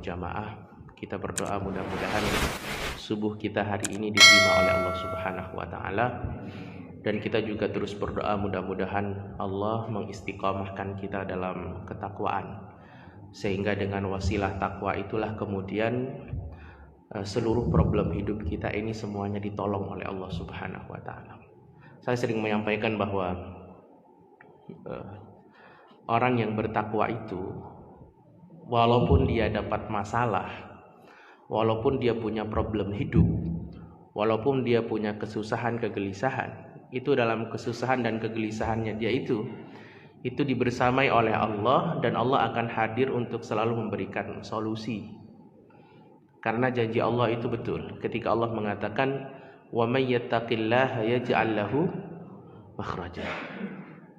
berjamaah. Kita berdoa mudah-mudahan subuh kita hari ini diterima oleh Allah Subhanahu wa taala, dan kita juga terus berdoa mudah-mudahan Allah mengistiqamahkan kita dalam ketakwaan, sehingga dengan wasilah takwa itulah kemudian seluruh problem hidup kita ini semuanya ditolong oleh Allah Subhanahu wa taala. Saya sering menyampaikan bahwa orang yang bertakwa itu walaupun dia dapat masalah, walaupun dia punya problem hidup, walaupun dia punya kesusahan, kegelisahan, itu dalam kesusahan dan kegelisahannya dia itu dibersamai oleh Allah, dan Allah akan hadir untuk selalu memberikan solusi. Karena janji Allah itu betul ketika Allah mengatakan wa may yattaqillaha yaj'al lahu makhraja.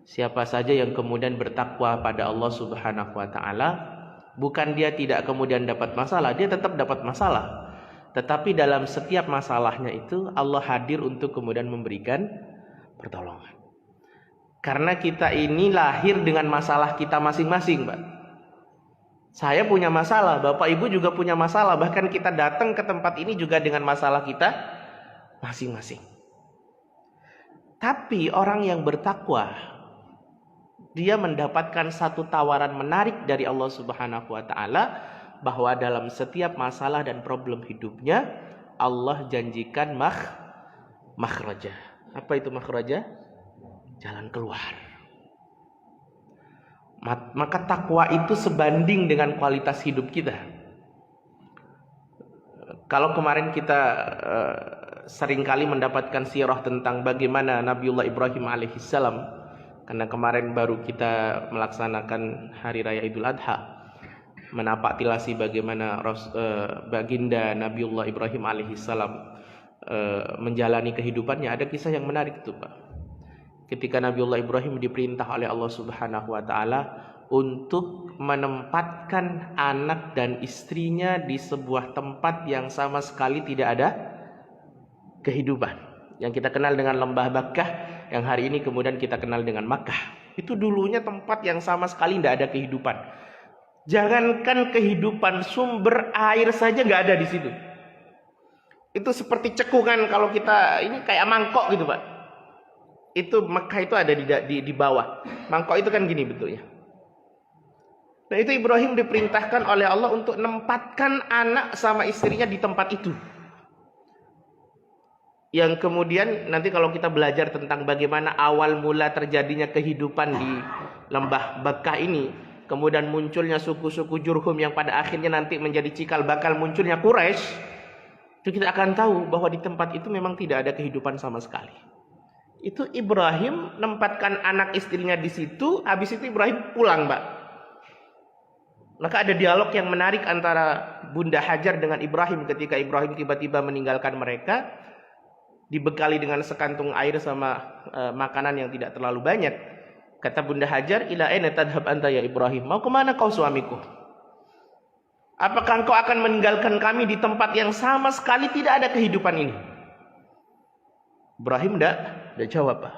Siapa saja yang kemudian bertakwa pada Allah Subhanahu wa taala, bukan dia tidak kemudian dapat masalah, dia tetap dapat masalah. Tetapi dalam setiap masalahnya itu Allah hadir untuk kemudian memberikan pertolongan. Karena kita ini lahir dengan masalah kita masing-masing, Pak. Saya punya masalah, Bapak Ibu juga punya masalah. Bahkan kita datang ke tempat ini juga dengan masalah kita masing-masing. Tapi orang yang bertakwa, dia mendapatkan satu tawaran menarik dari Allah Subhanahu wa taala, bahwa dalam setiap masalah dan problem hidupnya Allah janjikan makhraja. Apa itu makhraja? Jalan keluar. Maka takwa itu sebanding dengan kualitas hidup kita. Kalau kemarin kita seringkali mendapatkan sirah tentang bagaimana Nabiullah Ibrahim alaihissalam, karena kemarin baru kita melaksanakan Hari Raya Idul Adha, menapak tilasi bagaimana baginda Nabiullah Ibrahim alaihissalam menjalani kehidupannya. Ada kisah yang menarik itu, Pak. Ketika Nabiullah Ibrahim diperintah oleh Allah Subhanahu wa taala untuk menempatkan anak dan istrinya di sebuah tempat yang sama sekali tidak ada kehidupan, yang kita kenal dengan lembah Bakkah, yang hari ini kemudian kita kenal dengan Makkah. Itu dulunya tempat yang sama sekali tidak ada kehidupan. Jangankan kehidupan, sumber air saja nggak ada di situ. Itu seperti cekungan, kalau kita ini kayak mangkok gitu, Pak. Itu Makkah itu ada di bawah. Mangkok itu kan gini bentuknya. Nah, itu Ibrahim diperintahkan oleh Allah untuk menempatkan anak sama istrinya di tempat itu. Yang kemudian nanti kalau kita belajar tentang bagaimana awal mula terjadinya kehidupan di lembah Bakkah ini, kemudian munculnya suku-suku Jurhum yang pada akhirnya nanti menjadi cikal bakal munculnya Quraisy, itu kita akan tahu bahwa di tempat itu memang tidak ada kehidupan sama sekali. Itu Ibrahim menempatkan anak istrinya di situ, habis itu Ibrahim pulang, Pak. Maka ada dialog yang menarik antara Bunda Hajar dengan Ibrahim ketika Ibrahim tiba-tiba meninggalkan mereka, dibekali dengan sekantung air sama makanan yang tidak terlalu banyak. Kata Bunda Hajar, ila aina tadhhab anta ya Ibrahim? Mau kemana kau suamiku? Apakah engkau akan meninggalkan kami di tempat yang sama sekali tidak ada kehidupan ini? Ibrahim tidak jawab, Pak.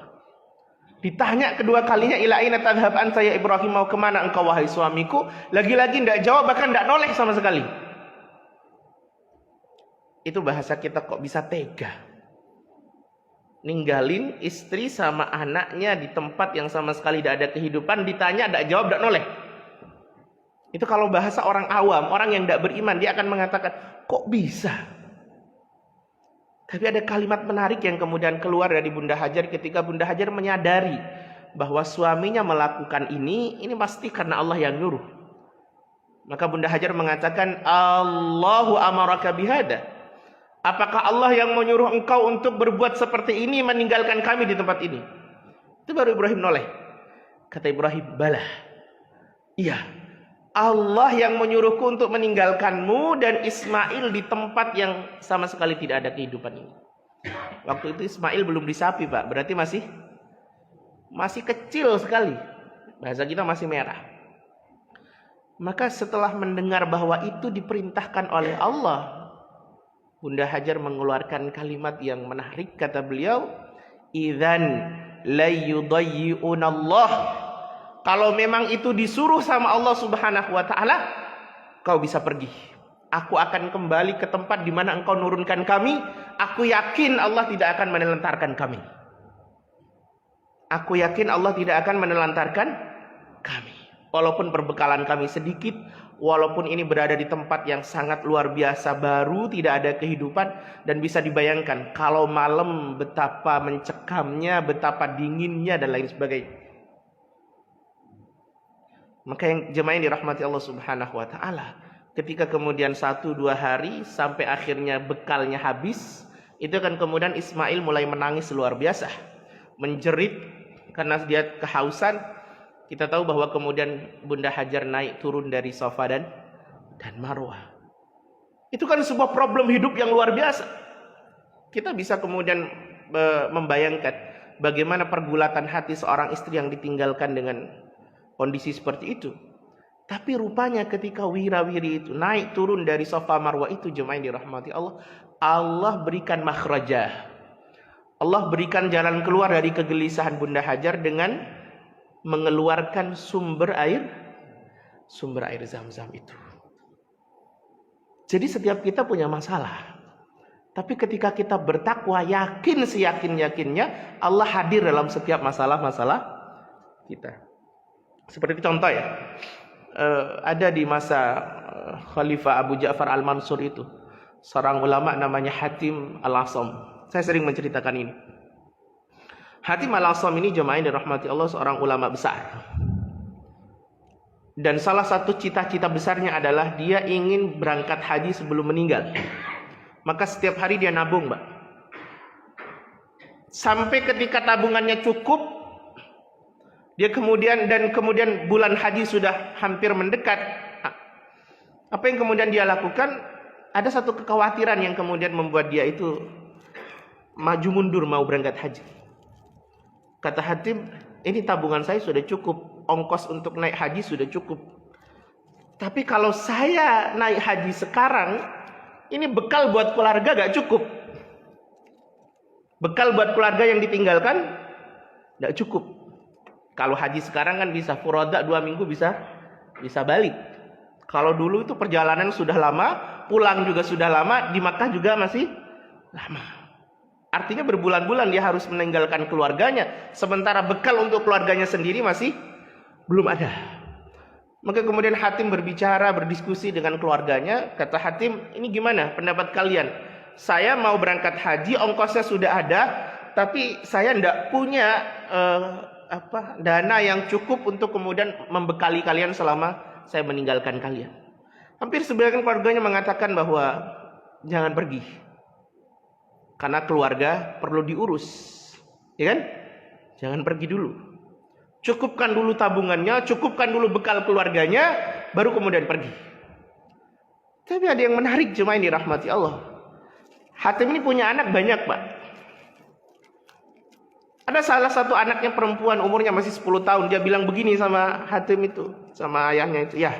Ditanya kedua kalinya, ila aina tadhhab anta ya Ibrahim? Mau kemana engkau wahai suamiku? Lagi-lagi tidak jawab, bahkan tidak noleh sama sekali. Itu bahasa kita, kok bisa tega ninggalin istri sama anaknya di tempat yang sama sekali tidak ada kehidupan, ditanya tidak jawab, tidak noleh. Itu kalau bahasa orang awam, orang yang tidak beriman, dia akan mengatakan, kok bisa? Tapi ada kalimat menarik yang kemudian keluar dari Bunda Hajar ketika Bunda Hajar menyadari bahwa suaminya melakukan ini pasti karena Allah yang nyuruh. Maka Bunda Hajar mengatakan, Allahu amaraka bihada. Apakah Allah yang menyuruh engkau untuk berbuat seperti ini, meninggalkan kami di tempat ini? Itu baru Ibrahim noleh. Kata Ibrahim, balah. Iya, Allah yang menyuruhku untuk meninggalkanmu dan Ismail di tempat yang sama sekali tidak ada kehidupan ini. Waktu itu Ismail belum disapi, Pak. Berarti masih kecil sekali. Bahasa kita masih merah. Maka setelah mendengar bahwa itu diperintahkan oleh Allah, Bunda Hajar mengeluarkan kalimat yang menarik. Kata beliau, idzan la yudayyi'unallah. Kalau memang itu disuruh sama Allah Subhanahu wa taala, kau bisa pergi. Aku akan kembali ke tempat di mana engkau nurunkan kami. Aku yakin Allah tidak akan menelantarkan kami. Aku yakin Allah tidak akan menelantarkan kami. Walaupun perbekalan kami sedikit, walaupun ini berada di tempat yang sangat luar biasa baru, tidak ada kehidupan, dan bisa dibayangkan kalau malam betapa mencekamnya, betapa dinginnya dan lain sebagainya. Maka yang jemaah yang dirahmati Allah Subhanahu wa taala, ketika kemudian 1-2 hari sampai akhirnya bekalnya habis, itu kan kemudian Ismail mulai menangis luar biasa, menjerit karena dia kehausan. Kita tahu bahwa kemudian Bunda Hajar naik turun dari Safa dan Marwah. Itu kan sebuah problem hidup yang luar biasa. Kita bisa kemudian membayangkan bagaimana pergulatan hati seorang istri yang ditinggalkan dengan kondisi seperti itu. Tapi rupanya ketika wirawiri itu naik turun dari Safa Marwah itu, jemaah yang dirahmati Allah, Allah berikan makhrajah. Allah berikan jalan keluar dari kegelisahan Bunda Hajar dengan mengeluarkan sumber air Zam-Zam itu. Jadi setiap kita punya masalah. Tapi ketika kita bertakwa, yakin seyakin-yakinnya Allah hadir dalam setiap masalah-masalah kita. Seperti contoh ya, ada di masa Khalifah Abu Ja'far Al-Mansur itu seorang ulama namanya Hatim Al-Asam. Saya sering menceritakan ini. Hatim Al-Asam ini jemaah yang dirahmati Allah seorang ulama besar. Dan salah satu cita-cita besarnya adalah dia ingin berangkat haji sebelum meninggal. Maka setiap hari dia nabung, Mbak. Sampai ketika tabungannya cukup, dia kemudian bulan haji sudah hampir mendekat. Apa yang kemudian dia lakukan? Ada satu kekhawatiran yang kemudian membuat dia itu maju mundur mau berangkat haji. Kata Hatim, ini tabungan saya sudah cukup, ongkos untuk naik haji sudah cukup. Tapi kalau saya naik haji sekarang, ini bekal buat keluarga gak cukup. Bekal buat keluarga yang ditinggalkan gak cukup. Kalau haji sekarang kan bisa furoda 2 minggu bisa balik. Kalau dulu itu perjalanan sudah lama, pulang juga sudah lama, di Makkah juga masih lama. Artinya berbulan-bulan dia harus meninggalkan keluarganya, sementara bekal untuk keluarganya sendiri masih belum ada. Maka kemudian Hatim berbicara, berdiskusi dengan keluarganya. Kata Hatim, ini gimana pendapat kalian? Saya mau berangkat haji, ongkosnya sudah ada, tapi saya tidak punya dana yang cukup untuk kemudian membekali kalian selama saya meninggalkan kalian. Hampir sebagian keluarganya mengatakan bahwa jangan pergi, karena keluarga perlu diurus, ya kan? Jangan pergi dulu. Cukupkan dulu tabungannya, cukupkan dulu bekal keluarganya, baru kemudian pergi. Tapi ada yang menarik jemaah yang dirahmati Allah. Hatim ini punya anak banyak, Pak. Ada salah satu anaknya perempuan, umurnya masih 10 tahun. Dia bilang begini sama Hatim itu, sama ayahnya itu, ya,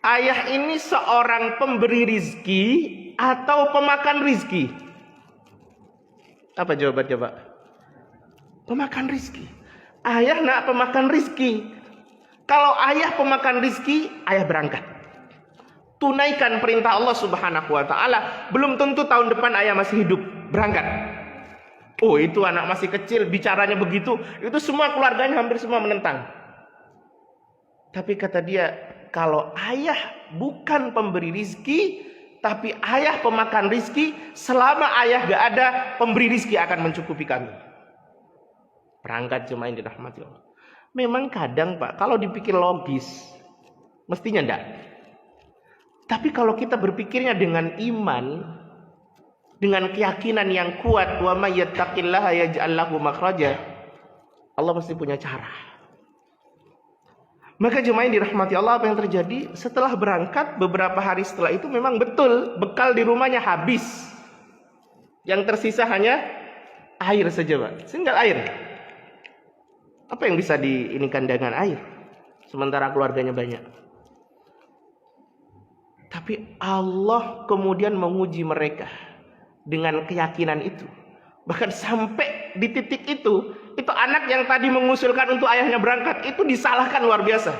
ayah ini seorang pemberi rizki atau pemakan rizki? Apa jawaban coba? Pemakan rizki. Ayah nak pemakan rizki. Kalau ayah pemakan rizki, ayah berangkat. Tunaikan perintah Allah Subhanahu wa ta'ala. Belum tentu tahun depan ayah masih hidup. Berangkat. Oh, itu anak masih kecil, bicaranya begitu. Itu semua keluarganya hampir semua menentang. Tapi kata dia, kalau ayah bukan pemberi rizki, tapi ayah pemakan rizki, selama ayah gak ada, pemberi rizki akan mencukupi kami. Berangkat jemaah yang dirahmati Allah. Memang kadang, Pak, kalau dipikir logis, mestinya enggak. Tapi kalau kita berpikirnya dengan iman, dengan keyakinan yang kuat, wa may yattaqillaha yaj'al lahu makhraja, Allah mesti punya cara. Maka jemaah yang dirahmati Allah, apa yang terjadi? Setelah berangkat, beberapa hari setelah itu memang betul bekal di rumahnya habis. Yang tersisa hanya air saja, Pak. Tinggal air. Apa yang bisa diinikan dengan air? Sementara keluarganya banyak. Tapi Allah kemudian menguji mereka dengan keyakinan itu. Bahkan sampai di titik itu anak yang tadi mengusulkan untuk ayahnya berangkat itu disalahkan luar biasa.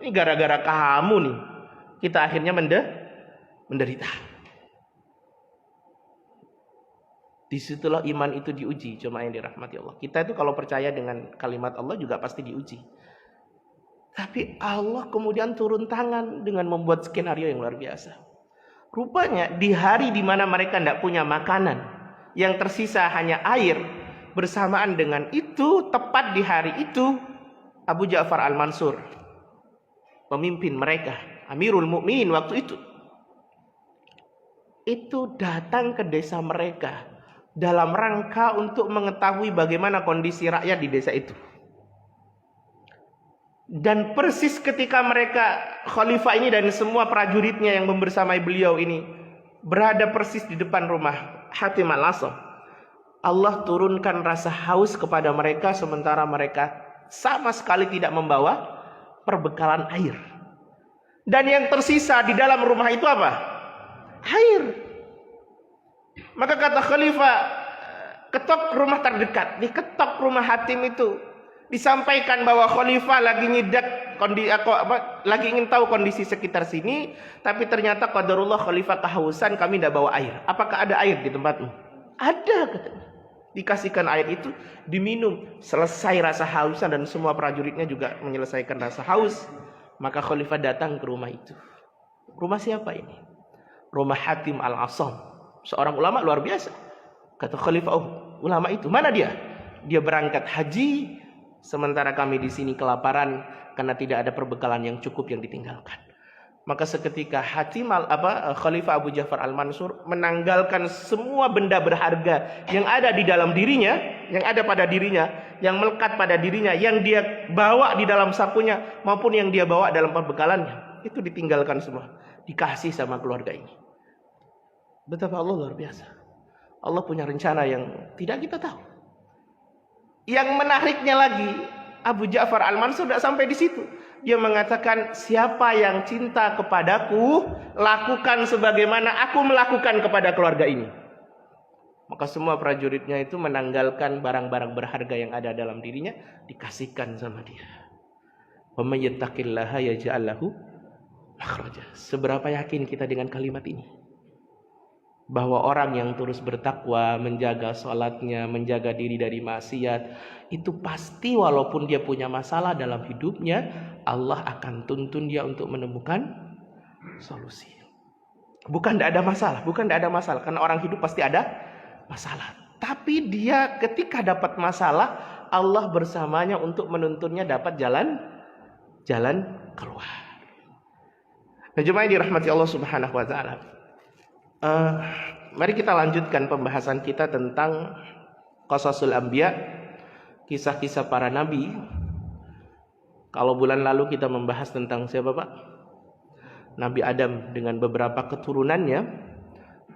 Ini gara-gara kamu nih. kita akhirnya menderita. Disitulah iman itu diuji, cuma yang dirahmati Allah. Kita itu kalau percaya dengan kalimat Allah juga pasti diuji. Tapi Allah kemudian turun tangan dengan membuat skenario yang luar biasa. Rupanya di hari di mana mereka tidak punya makanan, yang tersisa hanya air, bersamaan dengan itu, tepat di hari itu, Abu Ja'far Al-Mansur, pemimpin mereka, Amirul Mukminin waktu itu datang ke desa mereka dalam rangka untuk mengetahui bagaimana kondisi rakyat di desa itu. Dan persis ketika mereka, khalifah ini dan semua prajuritnya yang membersamai beliau ini berada persis di depan rumah Hatim Al-Asam, Allah turunkan rasa haus kepada mereka sementara mereka sama sekali tidak membawa perbekalan air. Dan yang tersisa di dalam rumah itu apa? Air. Maka kata khalifah, ketok rumah terdekat, diketok rumah Hatim itu. Disampaikan bahwa khalifah lagi nyidak lagi ingin tahu kondisi sekitar sini, tapi ternyata qadarullah khalifah kehausan, kami tidak bawa air. Apakah ada air di tempatmu? Ada, katanya. Dikasihkan air itu, diminum, selesai rasa hausan dan semua prajuritnya juga menyelesaikan rasa haus. Maka khalifah datang ke rumah itu. Rumah siapa ini? Rumah Hatim Al-Asam, seorang ulama luar biasa. Kata khalifah, oh, ulama itu mana dia? Dia berangkat haji. Sementara kami di sini kelaparan karena tidak ada perbekalan yang cukup yang ditinggalkan. Maka seketika Khalifah Abu Ja'far Al-Mansur menanggalkan semua benda berharga yang ada di dalam dirinya, yang ada pada dirinya, yang melekat pada dirinya, yang dia bawa di dalam sakunya maupun yang dia bawa dalam perbekalannya, itu ditinggalkan semua, dikasih sama keluarga ini. Betapa Allah luar biasa. Allah punya rencana yang tidak kita tahu. Yang menariknya lagi, Abu Ja'far Al-Mansur tidak sampai di situ. Dia mengatakan, siapa yang cinta kepadaku, lakukan sebagaimana aku melakukan kepada keluarga ini. Maka semua prajuritnya itu menanggalkan barang-barang berharga yang ada dalam dirinya, dikasihkan sama dia. Wa may yattaqillaha yaj'al lahu makhraja. Seberapa yakin kita dengan kalimat ini? Bahwa orang yang terus bertakwa, menjaga sholatnya, menjaga diri dari maksiat, itu pasti walaupun dia punya masalah dalam hidupnya, Allah akan tuntun dia untuk menemukan solusi. Bukan tidak ada masalah, karena orang hidup pasti ada masalah. Tapi dia ketika dapat masalah, Allah bersamanya untuk menuntunnya dapat jalan keluar. Nah, jemaah yang dirahmati Allah Subhanahu wa taala. Mari kita lanjutkan pembahasan kita tentang Qasasul Anbiya, kisah-kisah para nabi. Kalau bulan lalu kita membahas tentang siapa Pak? Nabi Adam dengan beberapa keturunannya,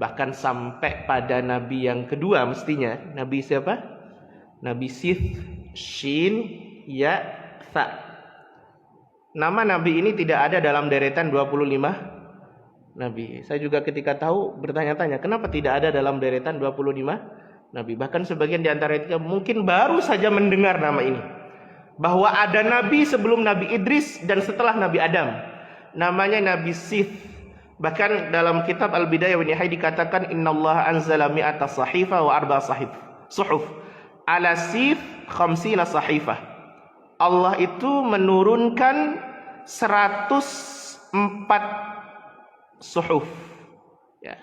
bahkan sampai pada nabi yang kedua mestinya. Nabi siapa? Nabi Sith, Shin, Ya, Tha. Nama nabi ini tidak ada dalam deretan 25 nabi. Saya juga ketika tahu bertanya-tanya, kenapa tidak ada dalam deretan 25 nabi? Bahkan sebagian di antara itu mungkin baru saja mendengar nama ini. Bahwa ada nabi sebelum Nabi Idris dan setelah Nabi Adam. Namanya Nabi Sith. Bahkan dalam kitab Al-Bidayah wa Nihayah dikatakan, innallaha anzala mi'ata sahifa wa arba suhuf ala Sith khamsina sahifah. Allah itu menurunkan 104 suhuf, ya.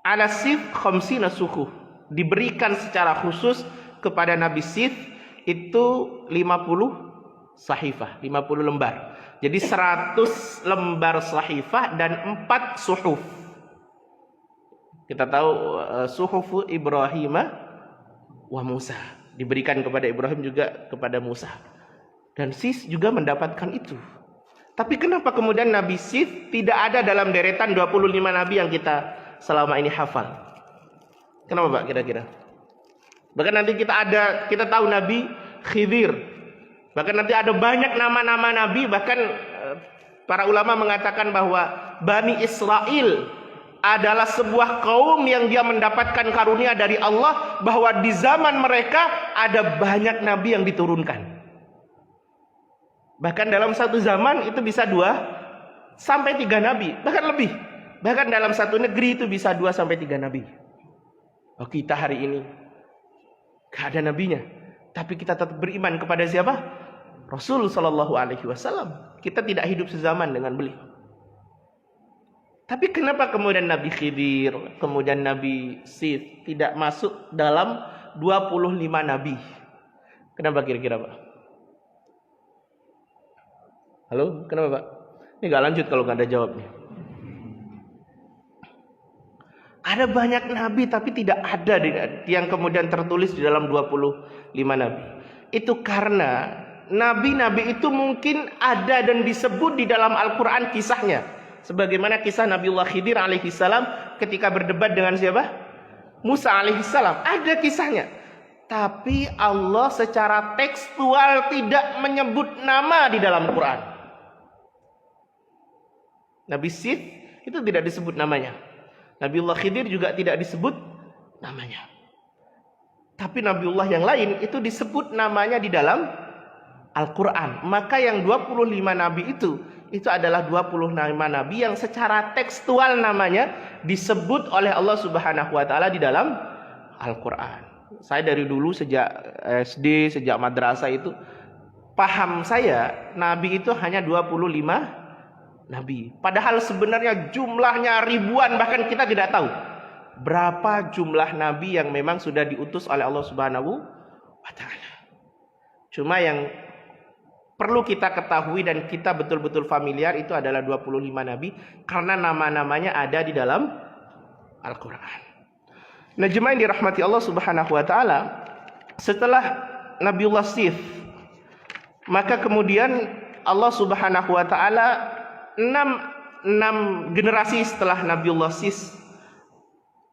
Ala Sith khamsina suhuf, diberikan secara khusus kepada Nabi Sith itu 50 sahifah, 50 lembar. Jadi 100 lembar sahifah dan 4 suhuf. Kita tahu suhuf Ibrahim wa Musa, diberikan kepada Ibrahim juga kepada Musa. Dan Sith juga mendapatkan itu. Tapi kenapa kemudian Nabi Sith tidak ada dalam deretan 25 nabi yang kita selama ini hafal? Kenapa Pak kira-kira? Bahkan nanti kita tahu Nabi Khidir. Bahkan nanti ada banyak nama-nama nabi, bahkan para ulama mengatakan bahwa Bani Israel adalah sebuah kaum yang dia mendapatkan karunia dari Allah, bahwa di zaman mereka ada banyak nabi yang diturunkan. Bahkan dalam satu zaman itu bisa dua sampai 3 nabi, bahkan lebih. Bahkan dalam satu negeri itu bisa 2 sampai 3 nabi. Oh, kita hari ini gak ada nabinya, tapi kita tetap beriman kepada siapa? Rasul sallallahu alaihi wasallam. Kita tidak hidup sezaman dengan beliau. Tapi kenapa kemudian Nabi Khidir, kemudian Nabi Sith tidak masuk dalam 25 nabi? Kenapa kira-kira, Pak? Halo, kenapa, Pak? Ini gak lanjut kalau gak ada jawabnya. Ada banyak nabi tapi tidak ada yang kemudian tertulis di dalam 25 nabi. Itu karena nabi-nabi itu mungkin ada dan disebut di dalam Al-Quran kisahnya. Sebagaimana kisah Nabiullah Khidir alaihissalam ketika berdebat dengan siapa? Musa alaihissalam. Ada kisahnya. Tapi Allah secara tekstual tidak menyebut nama di dalam Quran. Nabi Sith itu tidak disebut namanya. Nabiullah Khidir juga tidak disebut namanya. Tapi Nabiullah yang lain itu disebut namanya di dalam Al-Quran. Maka yang 25 nabi itu adalah 25 nabi yang secara tekstual namanya disebut oleh Allah Subhanahu wa taala di dalam Al-Qur'an. Saya dari dulu sejak SD, sejak madrasah itu paham saya nabi itu hanya 25 nabi. Padahal sebenarnya jumlahnya ribuan, bahkan kita tidak tahu berapa jumlah nabi yang memang sudah diutus oleh Allah Subhanahu wa taala. Cuma yang perlu kita ketahui dan kita betul-betul familiar itu adalah 25 nabi karena nama-namanya ada di dalam Al-Quran. Nah, jemaah yang dirahmati Allah Subhanahu wa taala, setelah Nabiullah Sith, maka kemudian Allah Subhanahu wa taala 6 generasi setelah Nabiullah Sith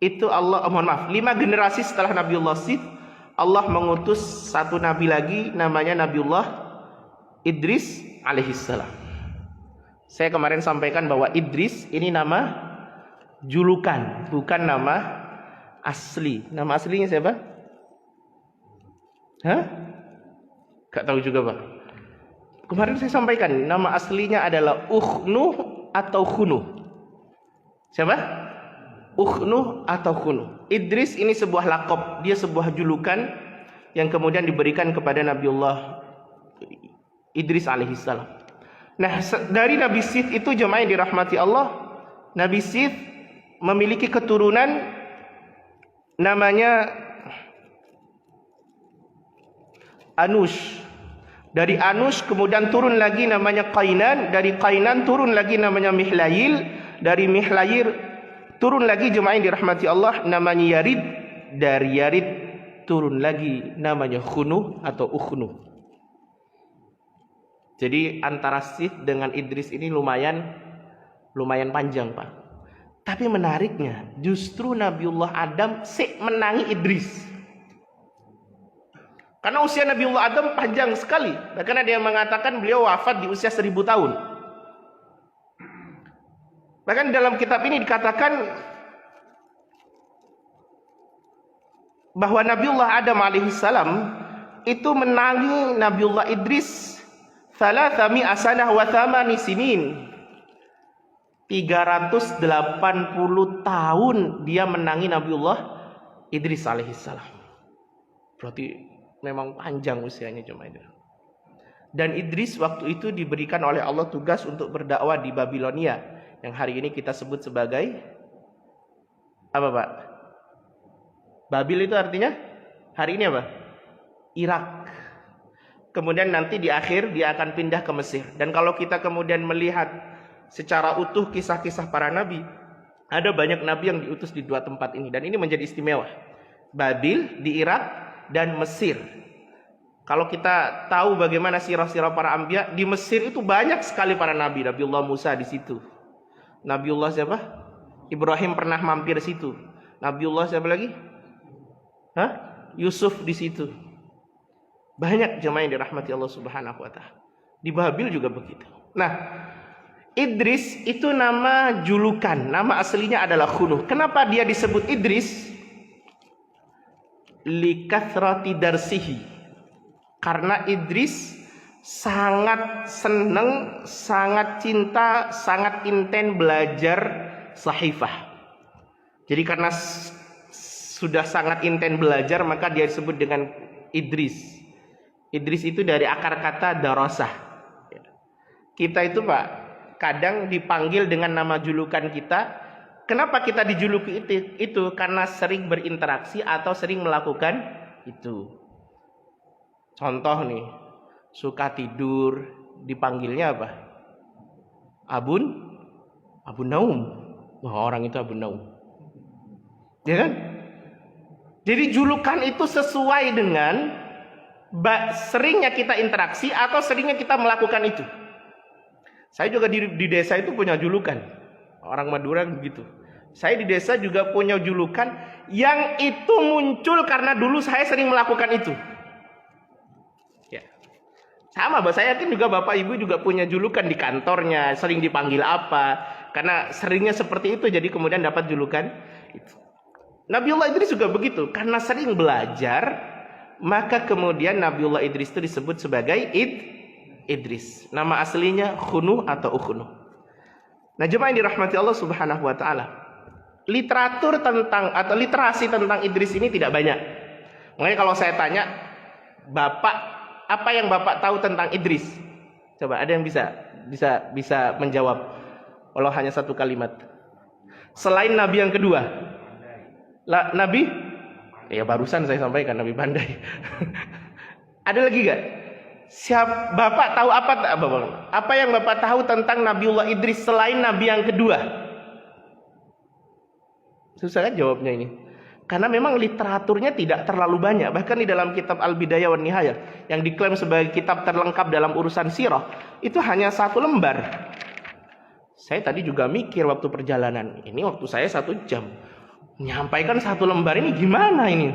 itu 5 generasi setelah Nabiullah Sith Allah mengutus satu nabi lagi namanya Nabiullah Idris alaihissalam. Saya kemarin sampaikan bahwa Idris ini nama julukan, bukan nama asli. Nama aslinya siapa? Hah? Gak tahu juga, Pak. Kemarin saya sampaikan nama aslinya adalah Ukhnuh atau Khunuh. Siapa? Ukhnuh atau Khunuh. Idris ini sebuah laqab, dia sebuah julukan yang kemudian diberikan kepada Nabiullah Idris alaihissalam. Nah, dari Nabi Sith itu jemaah yang dirahmati Allah, Nabi Sith memiliki keturunan namanya Anush. Dari Anush kemudian turun lagi namanya Qainan, dari Qainan turun lagi namanya Mihlayil, dari Mihlayil turun lagi jemaah yang dirahmati Allah namanya Yarid, dari Yarid turun lagi namanya Khunuh atau Ukhnuh. Jadi antara Sith dengan Idris ini lumayan panjang, Pak. Tapi menariknya justru Nabiullah Adam menangi Idris. Karena usia Nabiullah Adam panjang sekali. Bahkan ada yang mengatakan beliau wafat di usia 1000 tahun. Bahkan dalam kitab ini dikatakan bahwa Nabiullah Adam alaihissalam itu menangi Nabiullah Idris 300 sanah wa 8 sinin. 380 tahun dia menangi Nabiullah Idris alaihissalam. Berarti memang panjang usianya cuma itu. Dan Idris waktu itu diberikan oleh Allah tugas untuk berdakwah di Babilonia yang hari ini kita sebut sebagai apa, Pak? Babil itu artinya hari ini apa? Irak. Kemudian nanti di akhir dia akan pindah ke Mesir. Dan kalau kita kemudian melihat secara utuh kisah-kisah para nabi, ada banyak nabi yang diutus di 2 tempat ini. Dan ini menjadi istimewa. Babil di Irak dan Mesir. Kalau kita tahu bagaimana sirah-sirah para anbiya, di Mesir itu banyak sekali para nabi. Nabiullah Musa di situ. Nabiullah siapa? Ibrahim pernah mampir di situ. Nabiullah siapa lagi? Yusuf di situ. Banyak jemaah yang dirahmati Allah Subhanahu wa taala. Di Babil juga begitu. Nah, Idris itu nama julukan, nama aslinya adalah Khunuh. Kenapa dia disebut Idris? Likathrati darsihi. Karena Idris sangat seneng, sangat cinta, sangat intens belajar sahifah. Jadi karena sudah sangat intens belajar, maka dia disebut dengan Idris. Idris itu dari akar kata darasah. Kita itu Pak, kadang dipanggil dengan nama julukan kita. Kenapa kita dijuluki itu? Karena sering berinteraksi atau sering melakukan itu. Contoh nih, suka tidur, dipanggilnya apa? Abun Naum. Wah, orang itu Abun Naum. Ya kan? Jadi julukan itu sesuai dengan seringnya kita interaksi atau seringnya kita melakukan itu. Saya juga di desa itu punya julukan. Orang Madura begitu. Saya di desa juga punya julukan yang itu muncul karena dulu saya sering melakukan itu. Ya. Sama, saya yakin juga Bapak Ibu juga punya julukan di kantornya, sering dipanggil apa. Karena seringnya seperti itu, jadi kemudian dapat julukan itu. Nabiullah Idris juga begitu, karena sering belajar, maka kemudian Nabiullah Idris itu disebut sebagai Idris. Nama aslinya Khunuh atau Ukhunuh. Nah, jemaah yang dirahmati Allah Subhanahu wa taala. Literatur tentang atau literasi tentang Idris ini tidak banyak. Makanya kalau saya tanya, Bapak, apa yang Bapak tahu tentang Idris? Coba ada yang bisa menjawab. Walau hanya satu kalimat. Selain nabi yang kedua. Nabi? Ya barusan saya sampaikan Nabi pandai. Ada lagi gak? Bapak tahu apa tak, Bapak? Apa yang Bapak tahu tentang Nabiullah Idris selain nabi yang kedua? Susah kan jawabnya ini. Karena memang literaturnya tidak terlalu banyak. Bahkan di dalam kitab Al-Bidayah wan Nihayah yang diklaim sebagai kitab terlengkap dalam urusan sirah, itu hanya 1 lembar. Saya tadi juga mikir waktu perjalanan. Ini waktu saya 1 jam. Menyampaikan 1 lembar ini gimana ini?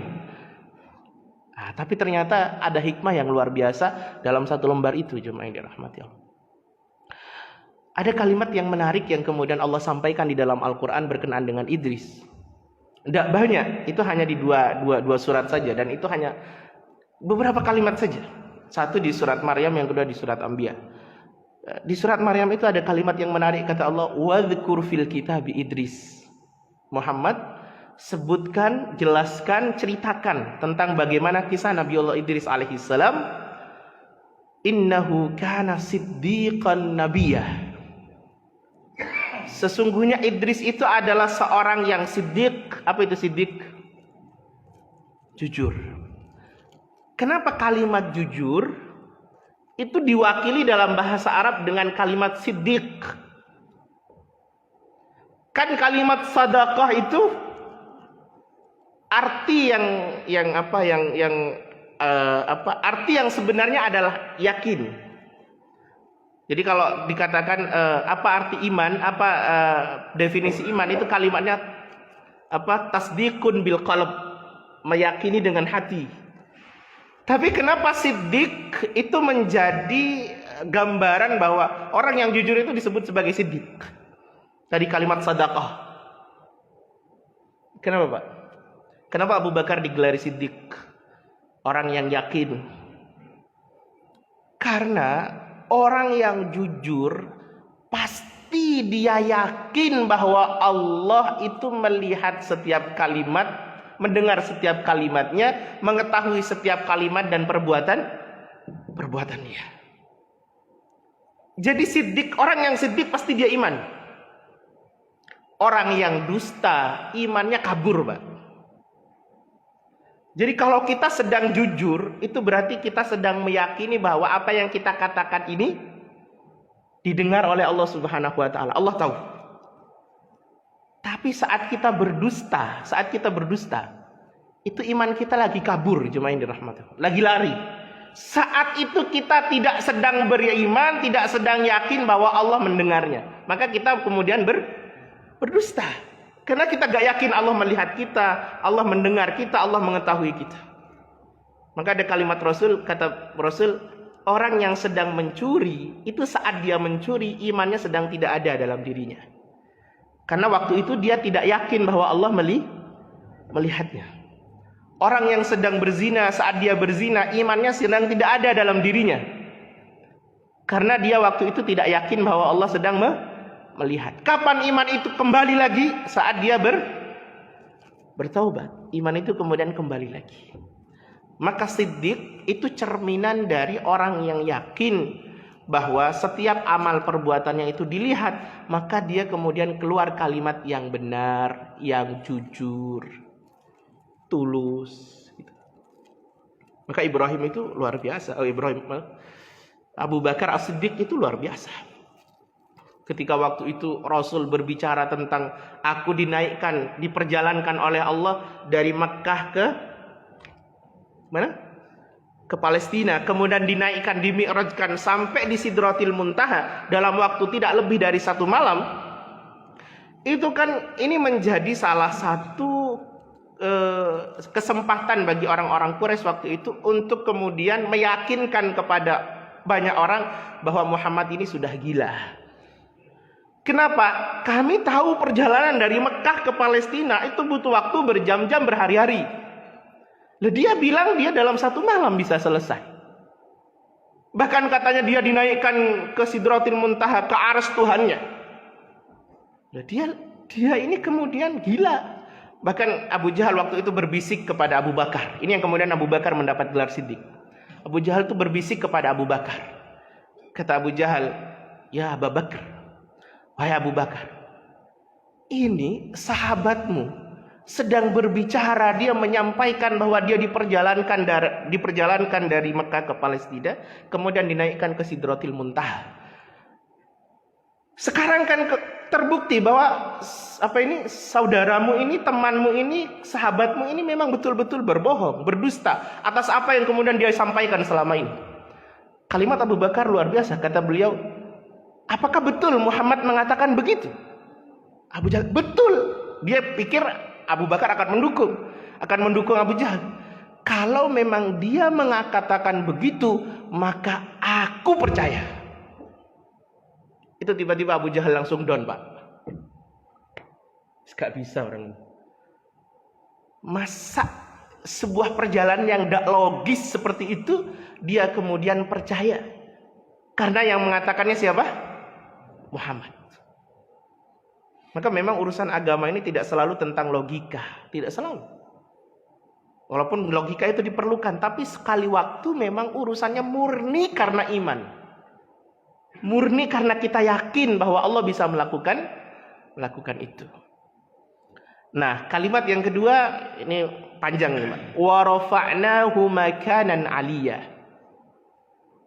Nah, tapi ternyata ada hikmah yang luar biasa dalam 1 lembar itu, jemaah yang dirahmati Allah. Ada kalimat yang menarik yang kemudian Allah sampaikan di dalam Al-Quran berkenaan dengan Idris. Tidak banyak, itu hanya di dua surat saja, dan itu hanya beberapa kalimat saja. Satu di surat Maryam, yang kedua di surat Anbiya. Di surat Maryam itu ada kalimat yang menarik, kata Allah, "Wadhkur fil kitabi Idris." Muhammad, sebutkan, jelaskan, ceritakan tentang bagaimana kisah Nabiullah Idris alaihissalam. Innahu kana siddiqan nabiyah. Sesungguhnya Idris itu adalah seorang yang siddiq. Apa itu siddiq? Jujur. Kenapa kalimat jujur itu diwakili dalam bahasa Arab dengan kalimat siddiq? Kan kalimat sadaqah itu arti arti yang sebenarnya adalah yakin. Jadi kalau dikatakan apa arti iman, definisi iman, itu kalimatnya tasdiqun bil qalb, meyakini dengan hati. Tapi kenapa siddiq itu menjadi gambaran bahwa orang yang jujur itu disebut sebagai siddiq? Tadi kalimat sadaqah. Kenapa, Pak? Kenapa Abu Bakar digelari siddiq? Orang yang yakin. Karena orang yang jujur pasti dia yakin bahwa Allah itu melihat setiap kalimat, mendengar setiap kalimatnya, mengetahui setiap kalimat dan perbuatannya. Jadi siddiq, orang yang siddiq pasti dia iman. Orang yang dusta imannya kabur, Pak. Jadi kalau kita sedang jujur, itu berarti kita sedang meyakini bahwa apa yang kita katakan ini didengar oleh Allah Subhanahu wa taala. Allah tahu. Tapi saat kita berdusta, itu iman kita lagi kabur, jemaah yang dirahmati Allah. Lagi lari. Saat itu kita tidak sedang beriman, tidak sedang yakin bahwa Allah mendengarnya. Maka kita kemudian berdusta. Karena kita gak yakin Allah melihat kita, Allah mendengar kita, Allah mengetahui kita. Maka ada kalimat Rasul, kata Rasul, orang yang sedang mencuri, itu saat dia mencuri, imannya sedang tidak ada dalam dirinya. Karena waktu itu dia tidak yakin bahwa Allah melihatnya. Orang yang sedang berzina, saat dia berzina, imannya sedang tidak ada dalam dirinya. Karena dia waktu itu tidak yakin bahwa Allah sedang melihat. Kapan iman itu kembali lagi? Saat dia bertaubat. Iman itu kemudian kembali lagi. Maka Siddiq itu cerminan dari orang yang yakin bahwa setiap amal perbuatannya itu dilihat, maka dia kemudian keluar kalimat yang benar, yang jujur, tulus. Maka Ibrahim itu luar biasa. Abu Bakar As-Siddiq itu luar biasa. Ketika waktu itu Rasul berbicara tentang aku dinaikkan, diperjalankan oleh Allah dari Makkah ke mana? Ke Palestina, kemudian dinaikkan, dimi'rajkan sampai di Sidratil Muntaha dalam waktu tidak lebih dari 1 malam. Itu kan ini menjadi salah satu kesempatan bagi orang-orang Quraisy waktu itu untuk kemudian meyakinkan kepada banyak orang bahwa Muhammad ini sudah gila. Kenapa? Kami tahu perjalanan dari Mekah ke Palestina itu butuh waktu berjam-jam, berhari-hari. Lah dia bilang dia dalam 1 malam bisa selesai. Bahkan katanya dia dinaikkan ke Sidratil Muntaha, ke arsy Tuhannya. Lah dia ini kemudian gila. Bahkan Abu Jahal waktu itu berbisik kepada Abu Bakar. Ini yang kemudian Abu Bakar mendapat gelar Siddiq. Abu Jahal itu berbisik kepada Abu Bakar. Kata Abu Jahal, "Ya Abu Bakar, wahai Abu Bakar, ini sahabatmu sedang berbicara, dia menyampaikan bahwa dia diperjalankan dari Mekah ke Palestina, kemudian dinaikkan ke Sidratil Muntaha. Sekarang kan terbukti bahwa saudaramu ini, temanmu ini, sahabatmu ini memang betul-betul berbohong, berdusta atas apa yang kemudian dia sampaikan selama ini." Kalimat Abu Bakar luar biasa. Kata beliau, "Apakah betul Muhammad mengatakan begitu?" Abu Jahal, betul. Dia pikir Abu Bakar akan mendukung Abu Jahal. Kalau memang dia mengatakan begitu, maka aku percaya. Itu tiba-tiba Abu Jahal langsung down, Pak. Gak bisa orang. Masa sebuah perjalanan yang tidak logis seperti itu dia kemudian percaya? Karena yang mengatakannya siapa? Muhammad. Maka memang urusan agama ini tidak selalu tentang logika, tidak selalu. Walaupun logika itu diperlukan, tapi sekali waktu memang urusannya murni karena iman. Murni karena kita yakin bahwa Allah bisa melakukan itu. Nah, kalimat yang kedua ini panjang nih, wa rafa'nahu makanan 'aliyya.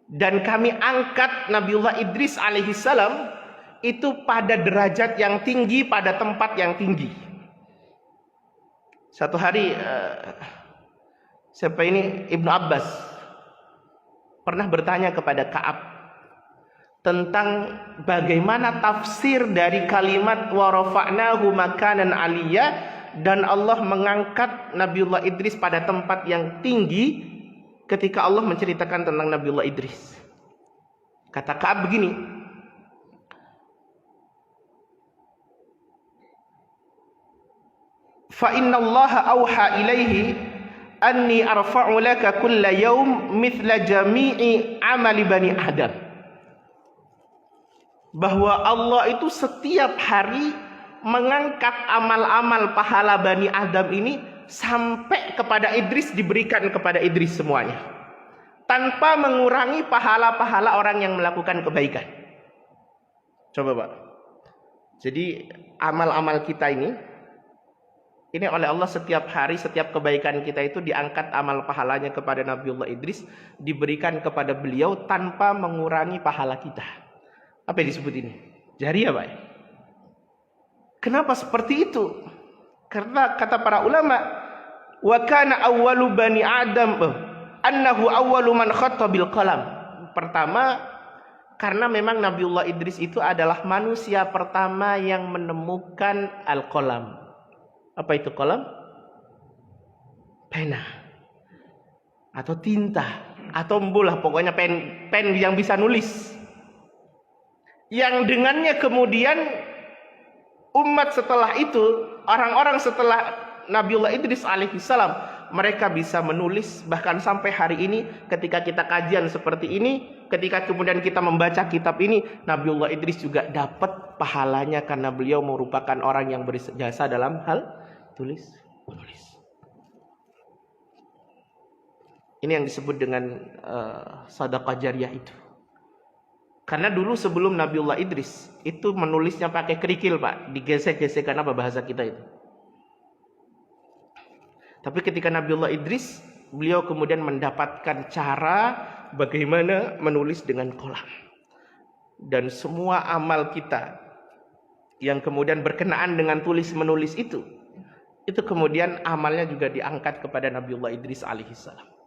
Dan kami angkat Nabiullah Idris alaihissalam itu pada derajat yang tinggi, pada tempat yang tinggi. Satu hari Ibnu Abbas pernah bertanya kepada Ka'ab tentang bagaimana tafsir dari kalimat wa rafa'nahu makanan 'aliyya dan Allah mengangkat Nabiullah Idris pada tempat yang tinggi ketika Allah menceritakan tentang Nabiullah Idris. Kata Ka'ab begini, fa innallaha auha ilaihi anni arfa'u laka kulla yaum mithla jami'i amali bani Adam. Bahwa Allah itu setiap hari mengangkat amal-amal pahala Bani Adam ini sampai kepada Idris, diberikan kepada Idris semuanya, tanpa mengurangi pahala-pahala orang yang melakukan kebaikan. Coba Pak. Jadi amal-amal kita ini oleh Allah setiap hari, setiap kebaikan kita itu diangkat amal pahalanya kepada Nabiullah Idris, diberikan kepada beliau tanpa mengurangi pahala kita. Apa yang disebut ini? Jariyah, Pak. Kenapa seperti itu? Karena kata para ulama, wa kana awwalu bani Adam annahu awwalu man khatta bil qalam. Pertama, karena memang Nabiullah Idris itu adalah manusia pertama yang menemukan al-qalam. Apa itu qalam? Pena atau tinta atau bola, pokoknya pen yang bisa nulis. Yang dengannya kemudian umat setelah itu, orang-orang setelah Nabiullah Idris alaihissalam mereka bisa menulis. Bahkan sampai hari ini ketika kita kajian seperti ini, ketika kemudian kita membaca kitab ini, Nabiullah Idris juga dapat pahalanya karena beliau merupakan orang yang berjasa dalam hal tulis menulis. Ini yang disebut dengan sedekah jariyah itu. Karena dulu sebelum Nabiullah Idris itu menulisnya pakai kerikil, Pak, digesek-gesek, karena apa bahasa kita itu. Tapi ketika Nabiullah Idris, beliau kemudian mendapatkan cara bagaimana menulis dengan kolam. Dan semua amal kita yang kemudian berkenaan dengan tulis menulis itu kemudian amalnya juga diangkat kepada Nabiullah Idris alaihissalam.